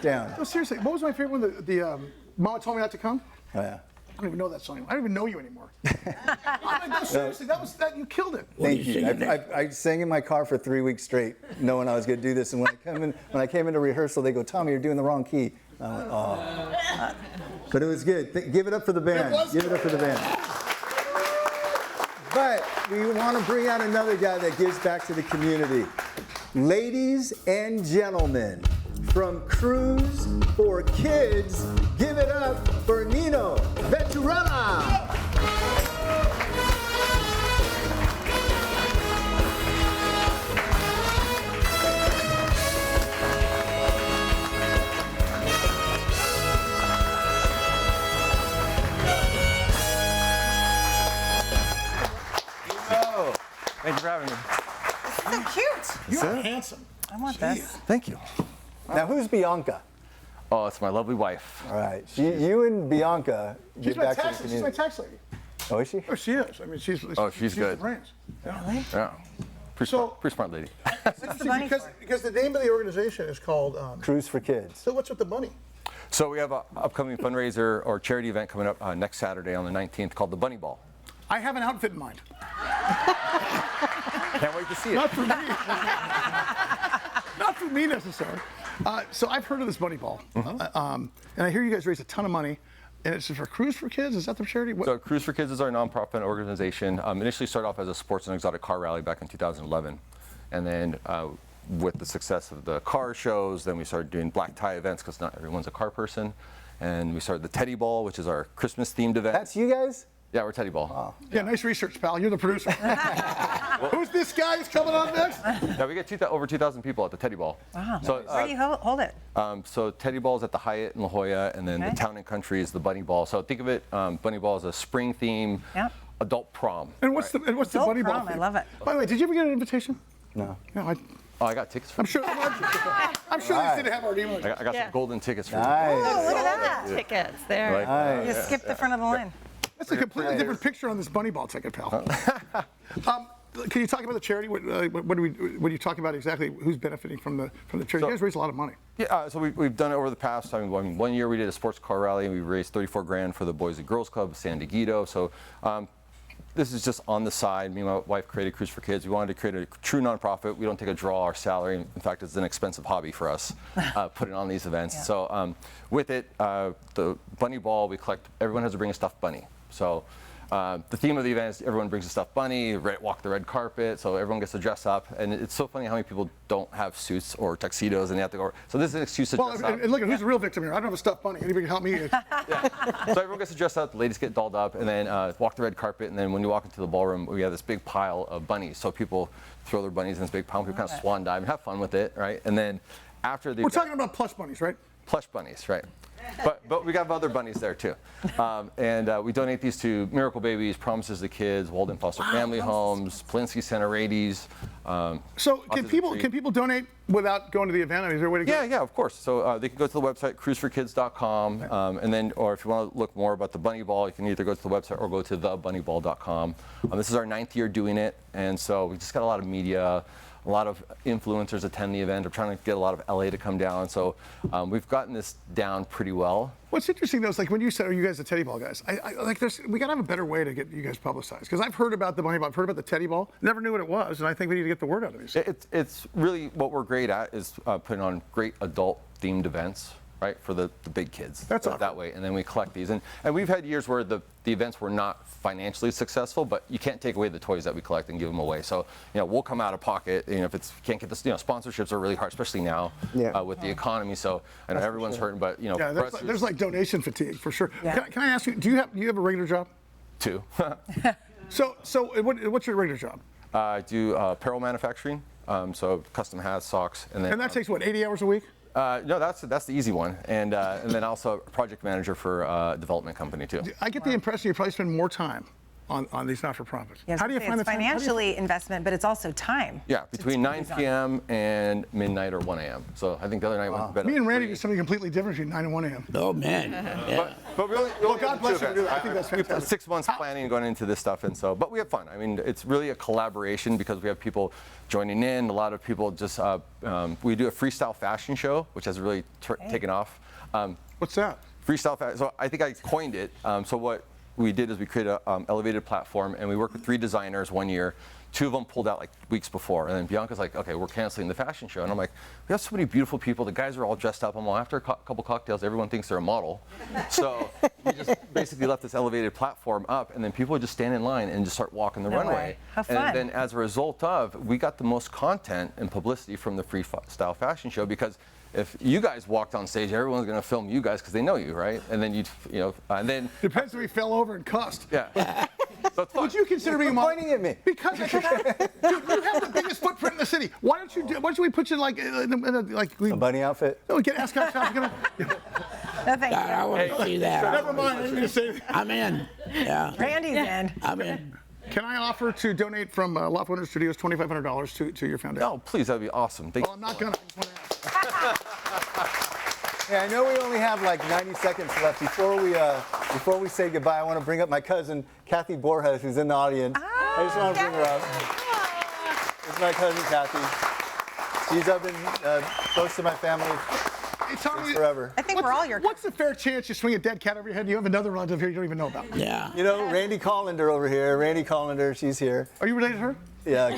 [SPEAKER 4] down.
[SPEAKER 2] No, seriously, what was my favorite one? The Mama Told Me Not to Come?
[SPEAKER 4] Oh, yeah.
[SPEAKER 2] I don't even know that song. I don't even know you anymore. No, seriously, you killed it.
[SPEAKER 4] Thank you. I sang in my car for 3 weeks straight, knowing I was going to do this. And when I came into rehearsal, they go, "Tommy, you're doing the wrong key." I went, "Oh." But it was good. Give it up for the band. Give it up for the band. But we want to bring out another guy that gives back to the community.
[SPEAKER 3] Ladies and gentlemen, from Cruise for Kids, give it up for Nino Venturella.
[SPEAKER 10] Thank you for having me.
[SPEAKER 5] So cute.
[SPEAKER 2] You are handsome.
[SPEAKER 5] I want this.
[SPEAKER 10] Thank you.
[SPEAKER 4] Now, who's Bianca?
[SPEAKER 10] Oh, it's my lovely wife.
[SPEAKER 4] All right. You and Bianca
[SPEAKER 2] She's
[SPEAKER 4] get
[SPEAKER 2] my
[SPEAKER 4] back to the
[SPEAKER 2] tax. She's my
[SPEAKER 4] community.
[SPEAKER 2] tax lady.
[SPEAKER 4] Oh, is she?
[SPEAKER 2] Oh, she is. I mean, she's
[SPEAKER 10] She's good.
[SPEAKER 2] the brains. Yeah.
[SPEAKER 5] Really?
[SPEAKER 10] Yeah. Pretty smart lady.
[SPEAKER 5] What's the money for?
[SPEAKER 2] Because the name of the organization is called.
[SPEAKER 4] Cruise for Kids.
[SPEAKER 2] So what's with the money?
[SPEAKER 10] So we have an upcoming fundraiser or charity event coming up next Saturday on the 19th called the Bunny Ball.
[SPEAKER 2] I have an outfit in mind.
[SPEAKER 10] Can't wait to see it.
[SPEAKER 2] Not for me. Not for me necessarily. So I've heard of this Bunny Ball, and I hear you guys raise a ton of money, and it's for Cruise for Kids. Is that the charity? What?
[SPEAKER 10] So Cruise for Kids is our nonprofit organization. Initially started off as a sports and exotic car rally back in 2011, and then with the success of the car shows, then we started doing black tie events because not everyone's a car person, and we started the Teddy Ball, which is our Christmas themed event.
[SPEAKER 4] That's you guys?
[SPEAKER 10] Yeah, we're Teddy Ball.
[SPEAKER 4] Wow.
[SPEAKER 2] Yeah, nice research, pal. You're the producer. Who's this guy who's coming on next?
[SPEAKER 10] Yeah, we get over 2,000 people at the Teddy Ball.
[SPEAKER 5] Wow.
[SPEAKER 10] So,
[SPEAKER 5] Where do you hold it?
[SPEAKER 10] So Teddy Ball is at the Hyatt in La Jolla, and then
[SPEAKER 5] Okay.
[SPEAKER 10] the Town and Country is the Bunny Ball. So think of it, Bunny Ball is a spring theme,
[SPEAKER 5] Yep.
[SPEAKER 10] adult prom.
[SPEAKER 2] And what's the
[SPEAKER 5] Adult
[SPEAKER 2] Bunny Ball?
[SPEAKER 5] prom, I
[SPEAKER 2] thing?
[SPEAKER 5] love it.
[SPEAKER 2] By the way, did you ever get an invitation?
[SPEAKER 4] No.
[SPEAKER 2] No,
[SPEAKER 10] Oh, I got tickets for
[SPEAKER 2] I'm sure. I'm sure they didn't have our email.
[SPEAKER 10] I got
[SPEAKER 9] Yeah.
[SPEAKER 10] some golden tickets for
[SPEAKER 4] Nice.
[SPEAKER 5] Oh, look at that.
[SPEAKER 9] Tickets there.
[SPEAKER 10] Like,
[SPEAKER 4] Nice.
[SPEAKER 5] You skipped the front of the line.
[SPEAKER 2] That's a completely different picture on this Bunny Ball ticket, pal. Can you talk about the charity? What are you talking about exactly? Who's benefiting from the charity? You guys raise a lot of money.
[SPEAKER 10] Yeah, so we've done it over the past. I mean, one year we did a sports car rally, and we raised 34 grand for the Boys and Girls Club of San Diego. So this is just on the side. Me and my wife created Cruise for Kids. We wanted to create a true nonprofit. We don't take a draw or salary. In fact, it's an expensive hobby for us, putting on these events.
[SPEAKER 5] Yeah.
[SPEAKER 10] So with it, the Bunny Ball, we collect, everyone has to bring a stuffed bunny. So the theme of the event is everyone brings a stuffed bunny, walk the red carpet, so everyone gets to dress up. And it's so funny how many people don't have suits or tuxedos and they have to go. So this is an excuse to dress up.
[SPEAKER 2] And look at who's the real victim here. I don't have a stuffed bunny. Anybody can help me?
[SPEAKER 10] So everyone gets to dress up, the ladies get dolled up, and then walk the red carpet, and then when you walk into the ballroom, we have this big pile of bunnies. So people throw their bunnies in this big pile, people kind of swan dive and have fun with it, right? And then after the
[SPEAKER 2] We're talking about plush bunnies, right?
[SPEAKER 10] plush bunnies, right? But we got other bunnies there too. And we donate these to Miracle Babies, Promises to Kids, Walden Foster Family Homes, Polinsky Center 80s.
[SPEAKER 2] So can people donate without going to the event? I mean, is there a way to go?
[SPEAKER 10] Yeah, of course. So they can go to the website, cruiseforkids.com, and then, or if you want to look more about the Bunny Ball, you can either go to the website or go to thebunnyball.com. This is our 9th year doing it, and so we just got a lot of media. A lot of influencers attend the event. I'm trying to get a lot of LA to come down. So we've gotten this down pretty well.
[SPEAKER 2] What's interesting though is like when you said, "Are you guys the Teddy Ball guys?" We got to have a better way to get you guys publicized because I've heard about the Bunny Ball, I've heard about the Teddy Ball, never knew what it was, and I think we need to get the word out of these.
[SPEAKER 10] It's really what we're great at is putting on great adult themed events, right, for the big kids.
[SPEAKER 2] That's awesome.
[SPEAKER 10] That way, and then we collect these. And we've had years where the events were not financially successful, but you can't take away the toys that we collect and give them away. So, we'll come out of pocket. If it's can't get this, sponsorships are really hard, especially now with the economy. So I know everyone's hurting, but
[SPEAKER 2] Yeah, there's like donation fatigue for sure.
[SPEAKER 5] Yeah.
[SPEAKER 2] Can I ask you? Do you have a regular job?
[SPEAKER 10] Two.
[SPEAKER 2] So what's your regular job?
[SPEAKER 10] I do apparel manufacturing, so custom hats, socks, and then.
[SPEAKER 2] And that takes what, 80 hours a week?
[SPEAKER 10] No, that's the easy one, and then also a project manager for a development company too.
[SPEAKER 2] I get the impression you probably spend more time on these not-for-profits.
[SPEAKER 5] Yes,
[SPEAKER 2] How do you find the
[SPEAKER 5] it's
[SPEAKER 2] time?
[SPEAKER 5] financially investment, but it's also time.
[SPEAKER 10] Yeah, between 9 p.m. and midnight or 1 a.m. So I think the other night went to bed.
[SPEAKER 2] Me
[SPEAKER 10] at
[SPEAKER 2] and Randy
[SPEAKER 10] 3.
[SPEAKER 2] do something completely different between 9 and 1 a.m.
[SPEAKER 6] Oh, man. Yeah.
[SPEAKER 10] But really,
[SPEAKER 2] God bless you, really. I think that's
[SPEAKER 10] We've
[SPEAKER 2] fantastic.
[SPEAKER 10] 6 months planning and going into this stuff, and so, but we have fun. I mean, it's really a collaboration because we have people joining in. A lot of people just, we do a freestyle fashion show, which has really taken off.
[SPEAKER 2] What's that?
[SPEAKER 10] Freestyle fashion. So I think I coined it. So what we did is we created an elevated platform, and we worked with 3 designers one year 2 of them pulled out like weeks before, and then Bianca's like, okay, we're canceling the fashion show. And I'm like, we have so many beautiful people. The guys are all dressed up. I'm all, after a couple cocktails, everyone thinks they're a model. So we just basically left this elevated platform up, and then people would just stand in line and just start walking the runway.
[SPEAKER 5] way. How fun.
[SPEAKER 10] And then as a result of, we got the most content and publicity from the freestyle fashion show, because if you guys walked on stage, everyone's going to film you guys because they know you, right? And then and then
[SPEAKER 2] Depends if we fell over and cussed.
[SPEAKER 10] yeah. So it's fun.
[SPEAKER 2] Would you consider being a model?
[SPEAKER 4] Pointing at me.
[SPEAKER 2] Because dude, you have the biggest footprint in the city. Why don't we put you like
[SPEAKER 4] A bunny outfit?
[SPEAKER 2] No, get ask out.
[SPEAKER 5] No, thank
[SPEAKER 6] God, I
[SPEAKER 5] you.
[SPEAKER 6] want to see that.
[SPEAKER 2] Never mind. I didn't mean to say that.
[SPEAKER 6] I'm in. Yeah.
[SPEAKER 5] Randy's in.
[SPEAKER 6] I'm in.
[SPEAKER 2] Can I offer to donate from Lawful Wonder Studios $2,500 to your foundation?
[SPEAKER 10] Oh, please, that'd be awesome. Thank
[SPEAKER 2] Well, I'm not gonna. I just want to ask.
[SPEAKER 4] Yeah, I know we only have like 90 seconds left. Before we say goodbye, I want to bring up my cousin, Cathy Borjas, who's in the audience. I just want to bring her up. It's my cousin, Cathy. She's been close to my family
[SPEAKER 2] Hey, Tommy,
[SPEAKER 4] forever.
[SPEAKER 5] I think we're all your.
[SPEAKER 2] What's the fair chance you swing a dead cat over your head? You have another relative here you don't even know about.
[SPEAKER 6] Yeah.
[SPEAKER 4] You know, Randy Collender over here. Randy Collender, she's here.
[SPEAKER 2] Are you related to her?
[SPEAKER 4] Yeah.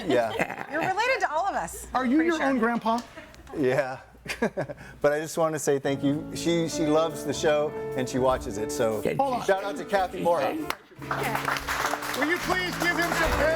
[SPEAKER 5] You're related to all of us.
[SPEAKER 2] Are you
[SPEAKER 5] Pretty
[SPEAKER 2] your
[SPEAKER 5] sure.
[SPEAKER 2] own grandpa?
[SPEAKER 4] Yeah. But I just want to say thank you. She loves the show and she watches it. So
[SPEAKER 6] Okay.
[SPEAKER 2] Hold on.
[SPEAKER 4] shout out to Cathy Borjas.
[SPEAKER 2] Will you please give him some praise?